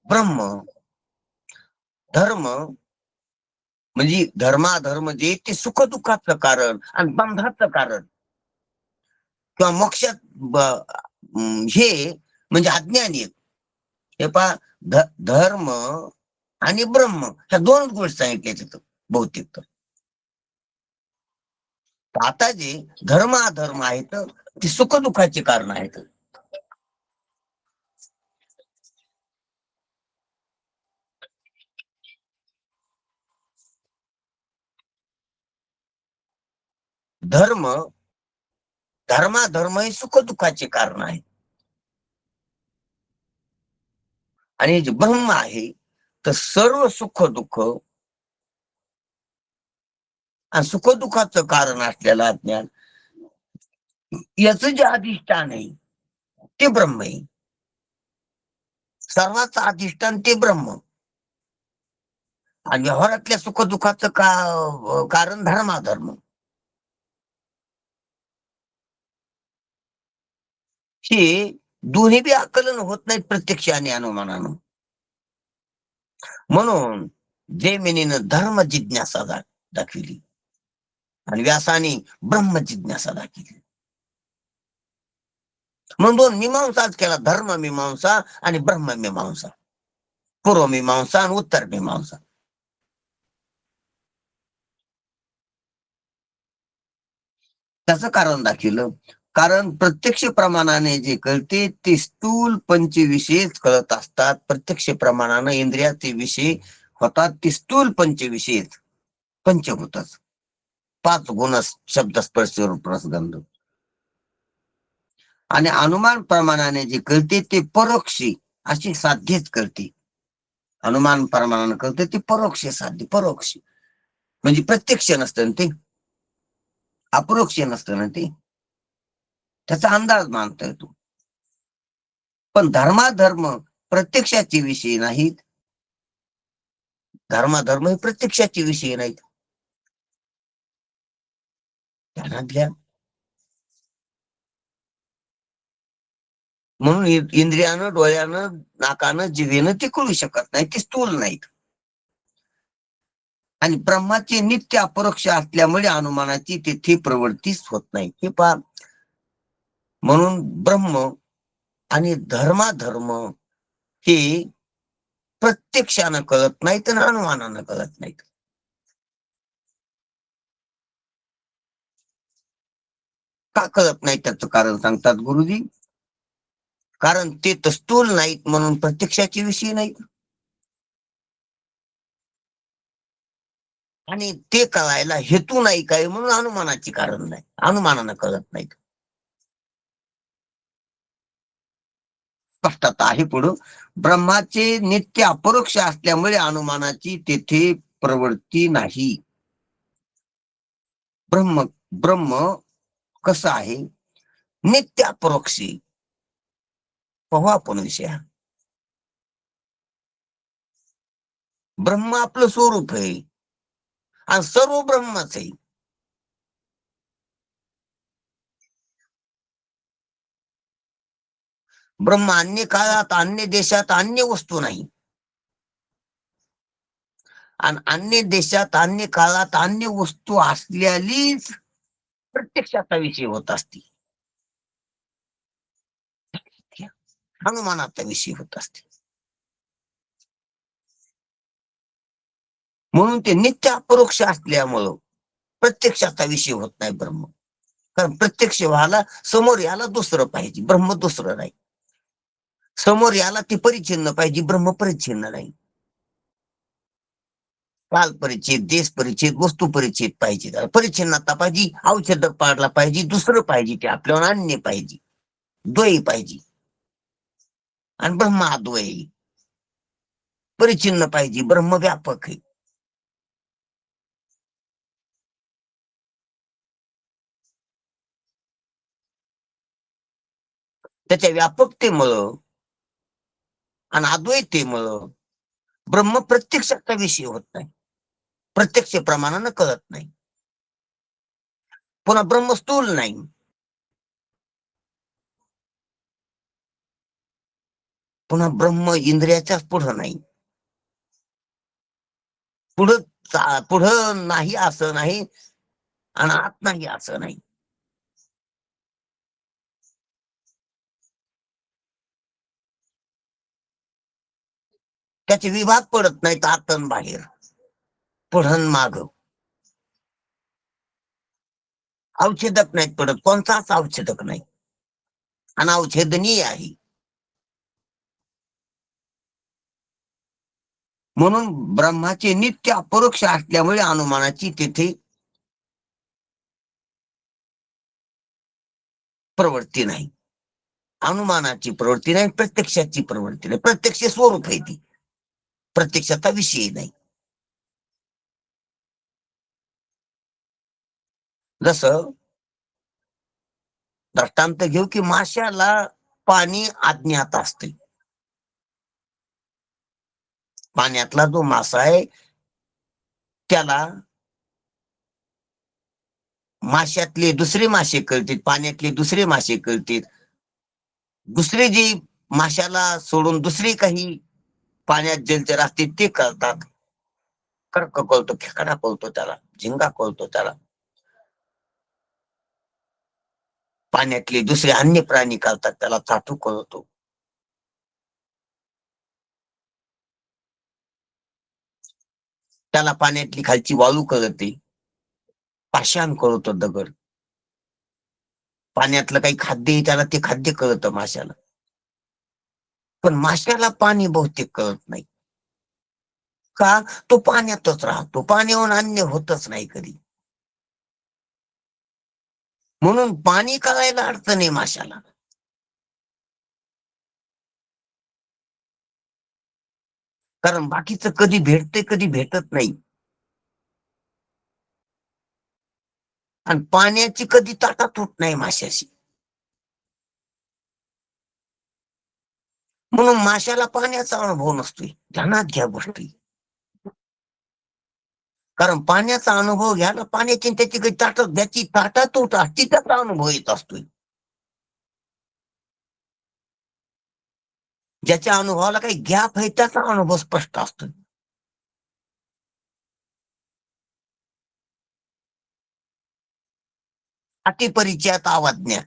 Speaker 1: ब्रह्म, धर्म म्हणजे धर्माधर्म जे ते सुखदुःखाचं कारण आणि बंधाचं कारण किंवा मोक्षात हे म्हणजे अज्ञानी. हे पहा, धर्म आणि ब्रह्म ह्या दोन गोष्टी सांगितल्या तिथं भौतिक. तर आता जे धर्म अधर्म आहेत ते सुखदुःखाचे कारण आहेत. धर्म धर्माधर्म हे सुखदुःखाचे कारण आहे. आणि जे ब्रह्म आहे तर सर्व सुख दुःख आणि सुखदुःखाचं कारण असलेलं अज्ञान, याचं जे अधिष्ठान आहे ते ब्रह्म आहे. सर्वांचं अधिष्ठान ते ब्रह्म. आणि व्यवहारातल्या सुखदुःखाचं कारण धर्माधर्म. हे दोन्ही बी आकलन होत नाहीत प्रत्यक्ष आणि अनुमानानं. म्हणून जैमिनीनं धर्म जिज्ञासा दाखविली आणि व्यासाने ब्रह्म जिज्ञासा दाखविली. म्हणून दोन मीमांसाच केला, धर्म मीमांसा आणि ब्रह्म मीमांसा. पूर्व मीमांसा आणि उत्तर मीमांसा. त्याचं कारण दाखवलं. कारण प्रत्यक्ष प्रमाणाने जे कळते ते स्थूल पंचविषयच कळत असतात. प्रत्यक्ष प्रमाणाने इंद्रियाचे विषय होतात ते स्थूल पंचविषय, पंचभूतच, पाच गुण, शब्द, स्पर्श, रूप, रस, गंध. आणि अनुमान प्रमाणाने जे कळते ते परोक्ष अशी साध्यच कळते. अनुमान प्रमाणाने कळते ते परोक्ष साध्य. परोक्ष म्हणजे प्रत्यक्ष नसतं ना ते, अपरोक्ष नसतं ना ते, त्याचा अंदाज मानता येतो. पण धर्माधर्म प्रत्यक्षाचे विषय नाहीत. धर्माधर्म हे प्रत्यक्षाचे विषय नाहीत. ध्यानात घ्या. म्हणून इंद्रियानं, डोळ्यानं, नाकानं, जिभेनं ते कळू शकत नाही, ते स्थूल नाहीत. आणि ब्रह्माचे नित्य अपरोक्ष असल्यामुळे अनुमानाची तिथे प्रवृत्तीच होत नाही. हे पहा, म्हणून ब्रह्म आणि धर्माधर्म हे प्रत्यक्षानं कळत नाहीत आणि अनुमानानं कळत नाहीत. का कळत नाही त्याचं कारण सांगतात गुरुजी. कारण ते तर स्थूल नाहीत म्हणून प्रत्यक्षाचे विषय नाहीत. आणि ते कळायला हेतू नाही काय म्हणून अनुमानाची कारण नाही, अनुमानानं कळत नाही. स्पष्टता आहे पुढं. ब्रह्माचे नित्य अपरोक्ष असल्यामुळे अनुमानाची तेथे प्रवृत्ती नाही. ब्रह्म ब्रह्म कसं आहे, नित्य अपरोक्षी. पाहू आपण विषय. ब्रह्म आपलं स्वरूप आहे आणि सर्व ब्रह्मच आहे. ब्रह्म अन्य काळात, अन्य देशात, अन्य वस्तू नाही. आणि अन्य देशात, अन्य काळात, अन्य वस्तू असल्यालीच प्रत्यक्षाचा विषय होत असते, अनुमानाचा विषय होत असते. म्हणून ते नित्य अपरोक्ष असल्यामुळं प्रत्यक्षाचा विषय होत नाही ब्रह्म. कारण प्रत्यक्ष व्हायला समोर याला दुसरं पाहिजे, ब्रह्म दुसरं नाही. समोर याला ते परिचिन्न पाहिजे, ब्रह्म परिचिन्न नाही. काल परिचित, देश परिचित, वस्तू परिचित पाहिजे. त्याला परिचिन्नता पाहिजे, औषध पाडला पाहिजे, दुसरं पाहिजे, ते आपल्याला आणणे पाहिजे, द्वयी पाहिजे. आणि ब्रह्म अद्वयी परिचिन्न पाहिजे, ब्रह्म व्यापक आहे. त्याच्या व्यापकतेमुळं आणि अद्वैतेमुळं ब्रह्म प्रत्यक्षाचा विषय होत नाही, प्रत्यक्ष प्रमाणानं कळत नाही. पुन्हा ब्रह्म स्थूल नाही. पुन्हा ब्रह्म इंद्रियाच्याच पुढं नाही. पुढं नाही असं नाही आणि आत नाही असं नाही. त्याचे विभाग पडत नाहीत, आतन बाहेर, पुढं माग. औषधक नाहीत पडत, कोणताच औषधक नाही, अनौषधनीय आहे. म्हणून ब्रह्माचे नित्य अपरोक्ष असल्यामुळे अनुमानाची तेथे प्रवृत्ती नाही. अनुमानाची प्रवृत्ती नाही, प्रत्यक्षाची प्रवृत्ती नाही. प्रत्यक्ष स्वरूप आहे ती, प्रत्यक्षाचा विषय नाही. जसं दृष्टांत घेऊ की माशाला पाणी अज्ञात असते. पाण्यातला जो मासा आहे त्याला माशातले दुसरे मासे कळतील, पाण्यातले दुसरे मासे कळतील. दुसरे जी माशाला सोडून दुसरे काही पाण्यात जलचर असतील ते कळतात. कर्क कळतो, खेकडा कळतो त्याला, झिंगा कळतो त्याला. पाण्यातले दुसरे अन्य प्राणी कळतात त्याला, चाटू कळतो. त्याला पाण्यातली खालची वाळू कळते, पाषाण कळतो, दगड. पाण्यातलं काही खाद्य आहे त्याला, ते खाद्य कळतं माशाला. पण माशाला पाणी बहुतेक कळत नाही. का? तो पाण्यातच राहतो, पाण्याहून अन्य होतच नाही कधी. म्हणून पाणी कळायला अडचण आहे माशाला. कारण बाकीचं कधी भेटते, कधी भेटत नाही. आणि पाण्याची कधी ताटात होत नाही माशाशी. म्हणून माशाला पाण्याचा अनुभव नसतोय. ध्यानात घ्या गोष्टी. कारण पाण्याचा अनुभव घ्यायला पाण्याची त्याची काही ताटात, ज्याची ताटात होत असती त्याचा अनुभव येत असतोय. ज्याच्या अनुभवाला काही गॅप आहे त्याचा अनुभव स्पष्ट असतो. अतिपरिचयात अवज्ञा.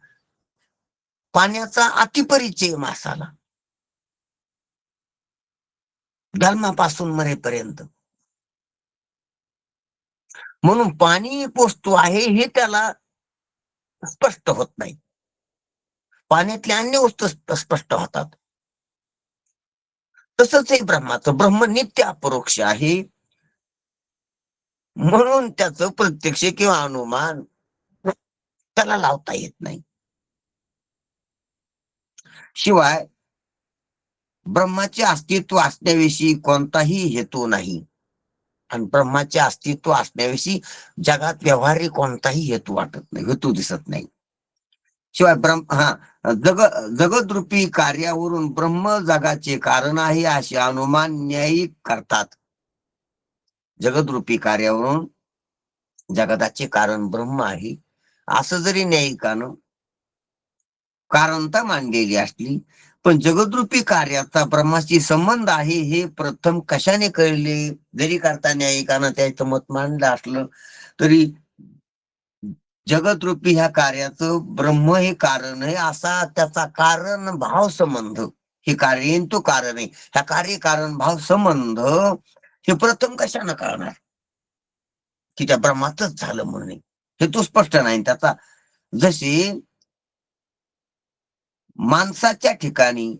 Speaker 1: पाण्याचा अतिपरिचय मासाला जन्मापासून मरेपर्यंत. म्हणून पाणी एक वस्तू आहे हे त्याला स्पष्ट होत नाही. पाण्यातल्या अन्य वस्तू स्पष्ट होतात. तसंच हे ब्रह्माचं. ब्रह्म नित्य अपरोक्ष आहे. म्हणून त्याचं प्रत्यक्ष किंवा अनुमान त्याला लावता येत नाही. शिवाय ब्रह्माचे अस्तित्व असण्याविषयी कोणताही हेतू नाही आणि ब्रह्माचे अस्तित्व असण्याविषयी जगात व्यवहारिक कोणताही हेतू वाटत नाही, हेतू दिसत नाही. शिवाय जगदरूपी कार्यावरून ब्रह्म जगाचे कारण आहे असे अनुमान न्यायिक करतात. जगदरूपी कार्यावरून जगताचे कारण ब्रह्म आहे असं जरी न्यायिकानं कारणता मांडलेली असली, पण जगदरूपी कार्याचा ब्रह्माशी संबंध आहे हे प्रथम कशाने कळले? जरी करता न्यायिकानं त्याचं मत मांडलं असलं तरी जगदरूपी ह्या कार्याचं ब्रह्म हे कारण आहे असा त्याचा कारण भाव संबंध, हे कार्य तो कारण आहे, ह्या कार्य कारण भाव संबंध हे प्रथम कशानं कळणार की त्या ब्रह्मातच झालं म्हणून? हे तो स्पष्ट नाही त्याचा. जसे माणसाच्या ठिकाणी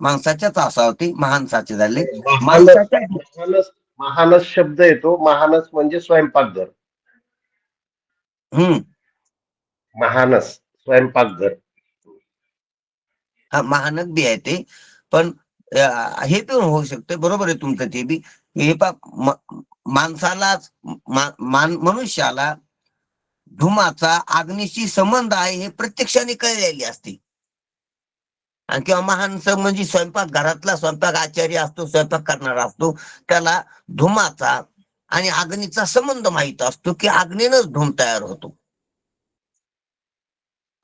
Speaker 1: माणसाच्याच असा होते महानसाचे झाले माणसाच्या
Speaker 3: महानस महानस शब्द येतो. महानस म्हणजे स्वयंपाकघर. महानस स्वयंपाकघर.
Speaker 1: हा महानक बी आहे ते, पण हे पण होऊ शकतं, बरोबर आहे तुमचं ते बी. हे माणसालाच मनुष्याला धुमाचा अग्नीशी संबंध आहे हे प्रत्यक्षाने कळलेली असते. आणि किंवा महानस म्हणजे स्वयंपाक घरातला स्वयंपाक आचार्य असतो, स्वयंपाक करणारा असतो, त्याला धुमाचा आणि अग्नीचा संबंध माहित असतो की अग्नीनच धूम तयार होतो.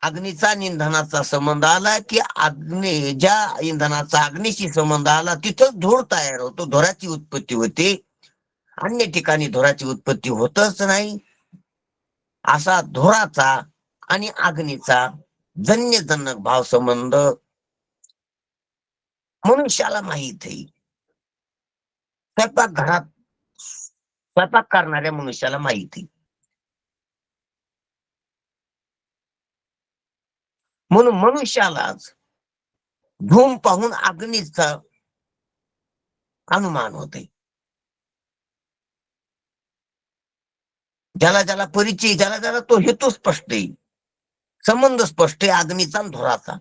Speaker 1: अग्नीचा आणि इंधनाचा संबंध आला की ज्या इंधनाचा अग्नीशी संबंध आला तिथंच धूर तयार होतो, धुराची उत्पत्ती होते. अन्य ठिकाणी धुराची उत्पत्ती होतच नाही. असा धुराचा आणि अग्नीचा जन्यजनक भाव संबंध मनुष्याला माहित आहे. स्वयंपाक करणाऱ्या मनुष्याला माहित आहे. म्हणून मनुष्यालाच धूम पाहून अग्नीचा अनुमान होते. ज्याला ज्याला परिचय, ज्याला ज्याला तो हेतू स्पष्ट आहे, संबंध स्पष्ट आहे अग्नीचा आणि धुराचा.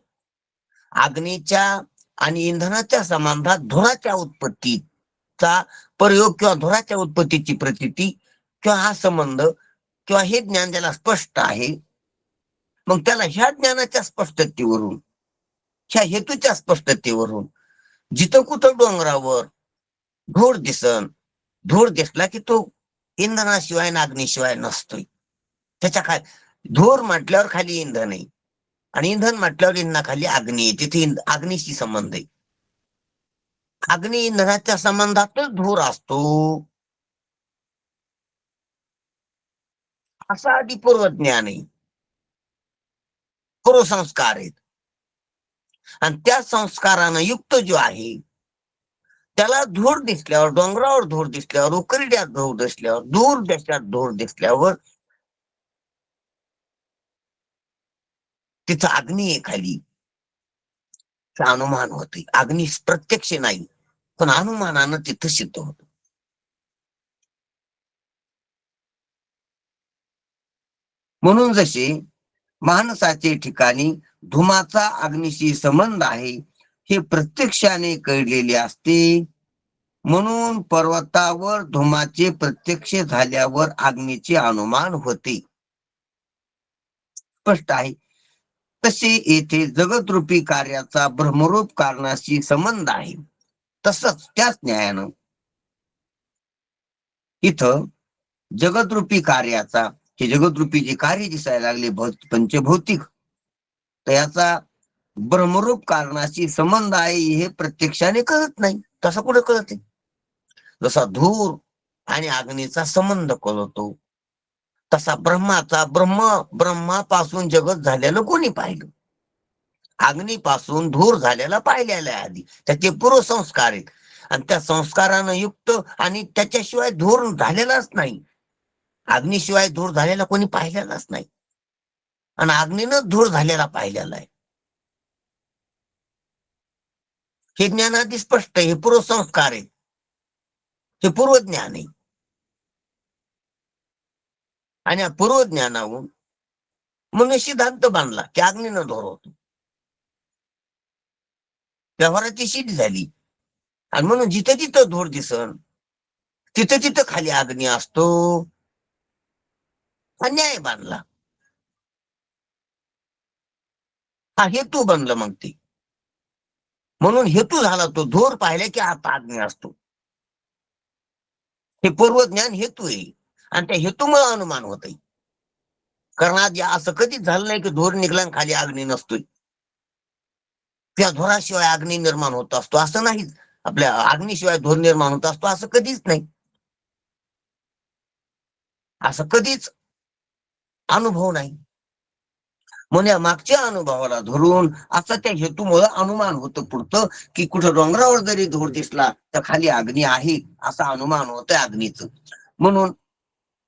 Speaker 1: अग्नीच्या आणि इंधनाच्या संबंधात धुराच्या उत्पत्तीचा प्रयोग किंवा धुराच्या उत्पत्तीची प्रतीती किंवा हा संबंध किंवा हे ज्ञान ज्याला स्पष्ट आहे, मग त्याला ह्या ज्ञानाच्या स्पष्टतेवरून, ह्या हेतूच्या स्पष्टतेवरून जिथं कुठं डोंगरावर धूर धूर दिसला की तो इंधनाशिवाय आणि अग्नीशिवाय नसतोय. त्याच्या खाली धूर म्हटल्यावर खाली इंधन आहे आणि इंधन म्हटल्यावर इंधनाखाली अग्नी आहे, तिथे अग्नीशी संबंध आहे. अग्नी इंधनाच्या संबंधातच धूर असतो असा आधी पूर्वज्ञान आहे, पूर्वसंस्कार आहेत. आणि त्या संस्कारानं युक्त जो आहे त्याला धूर दिसल्यावर, डोंगरावर धूर दिसल्यावर, उकरड्यात धूर दिसल्यावर, दूर देशात धूर दिसल्यावर तिथं अग्नी आहे खाली अनुमान होते. अग्नी प्रत्यक्ष नाही पण अनुमानानं तिथं सिद्ध होत. म्हणून जसे माणसाचे ठिकाणी धुमाचा अग्नीशी संबंध आहे हे प्रत्यक्षाने कळलेले असते, म्हणून पर्वतावर धुमाचे प्रत्यक्ष झाल्यावर अग्नीचे अनुमान होते. स्पष्ट आहे. तसे येथे जगदरूपी कार्याचा ब्रह्मरूप कारणाशी संबंध आहे. तसंच त्याच न्यायानं इथं जगदरूपी कार्याचा, हे जगदरूपी जे कार्य दिसायला लागले पंचभौतिक, तर याचा ब्रह्मरूप कारणाशी संबंध आहे हे प्रत्यक्षाने कळत नाही. तसं कुठे कळते? जसा धूर आणि अग्नीचा संबंध कळतो तसा ब्रह्मापासून जगत झालेलं कोणी पाहिलं? अग्नीपासून धूर झालेला पाहिलेला आहे आधी, त्याचे पूर्वसंस्कार आहेत आणि त्या संस्कारानं युक्त, आणि त्याच्याशिवाय धूर झालेलाच नाही. अग्नीशिवाय धूर झालेला कोणी पाहिलेलाच नाही आणि अग्नीनं धूर झालेला पाहिलेला आहे. हे ज्ञान आधी स्पष्ट आहे, हे पूर्वसंस्कार आहे, हे पूर्वज्ञान आहे. आणि या पूर्वज्ञानाहून म्हणून सिद्धांत बांधला की अग्नीनं धोर होतो. व्यवहाराची शीट झाली आणि म्हणून जिथं जिथं धूर दिसन तिथं तिथं खाली अग्नी असतो. हा न्याय बांधला. हा हेतू बनलं मग ते. म्हणून हेतू झाला तो धूर पाहिला की आता अग्नी असतो. हे पूर्वज्ञान हेतू आहे आणि त्या हेतूमुळे अनुमान होत. कारण आज असं कधीच झालं नाही की धूर निघला आणि खाली अग्नी नसतोय. त्या धुराशिवाय अग्नी निर्माण होत असतो असं नाही. आपल्या अग्नीशिवाय धूर निर्माण होत असतो असं कधीच नाही. असं कधीच अनुभव नाही. म्हणून या मागच्या अनुभवाला धरून असं त्या हेतूमुळे अनुमान होतं पुरतं की कुठं डोंगरावर जरी धूर दिसला तर खाली अग्नी आहे असं अनुमान होतंय अग्नीचं. म्हणून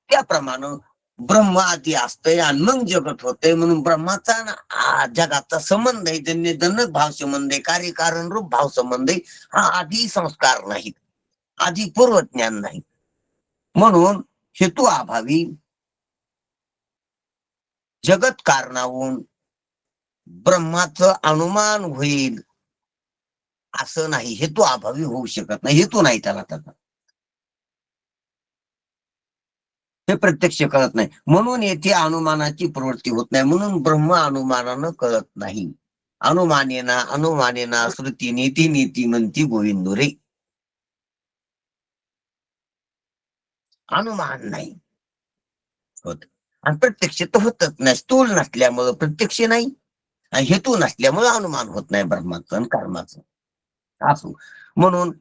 Speaker 1: त्याप्रमाणे ब्रह्म आधी असतंय आणि मग जगत होतंय. म्हणून ब्रह्माचा जगाचा संबंध आहे. जन्य जनक भाव संबंध आहे. कार्यकारण रूप भाव संबंध आहे. हा आधी संस्कार नाहीत, आधी पूर्वज्ञान नाही. म्हणून हेतू अभावी जगत कारणावून ब्रह्माचं अनुमान होईल असं नाही. हेतू अभावी होऊ शकत नाही. हेतू नाही त्याला त्याचा. हे प्रत्यक्ष कळत नाही. म्हणून येथे अनुमानाची प्रवृत्ती होत नाही. म्हणून ब्रह्म अनुमानानं कळत नाही. अनुमानेना अनुमानेना श्रुती नीती नीती म्हणती गोविंदो रे. अनुमान नाही होत आणि प्रत्यक्ष तर होतच नाही. स्थूल नसल्यामुळं प्रत्यक्ष नाही आणि हेतू नसल्यामुळं अनुमान होत नाही ब्रह्माचं आणि कर्माचं. असो म्हणून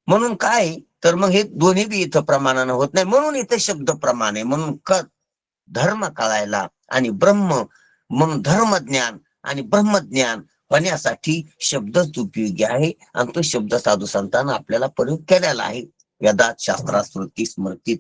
Speaker 1: म्हणून काय तर मग हे दोन्ही बी इथं प्रमाणानं होत नाही. म्हणून इथं शब्द प्रमाण आहे. म्हणून धर्म कळायला आणि ब्रह्म मग धर्मज्ञान आणि ब्रह्मज्ञान होण्यासाठी शब्दच उपयोगी आहे आणि तो शब्द साधू संतांना आपल्याला प्रयोग केलेला आहे. वेदात, शास्त्रात, स्मृती, स्मृतीत,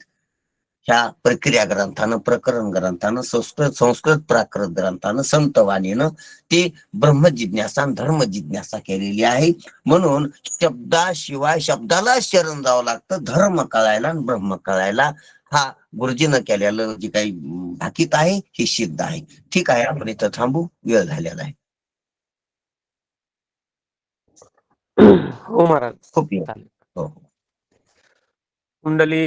Speaker 1: ह्या प्रक्रिया ग्रंथानं, प्रकरण ग्रंथानं, संस्कृत प्राकृत ग्रंथानं, संतवाणीनं ते ब्रह्म जिज्ञासा धर्म जिज्ञासा केलेली आहे. म्हणून शब्दाशिवाय शब्दाला शरण जावं लागतं धर्म कळायला आणि ब्रह्म कळायला. हा गुरुजीनं केलेलं जे काही भाकीत आहे हे सिद्ध आहे. ठीक आहे, आपण इथं थांबू, वेळ झालेला आहे.
Speaker 4: हो महाराज,
Speaker 1: खूप
Speaker 4: चालेल.
Speaker 1: हो.
Speaker 4: कुंडली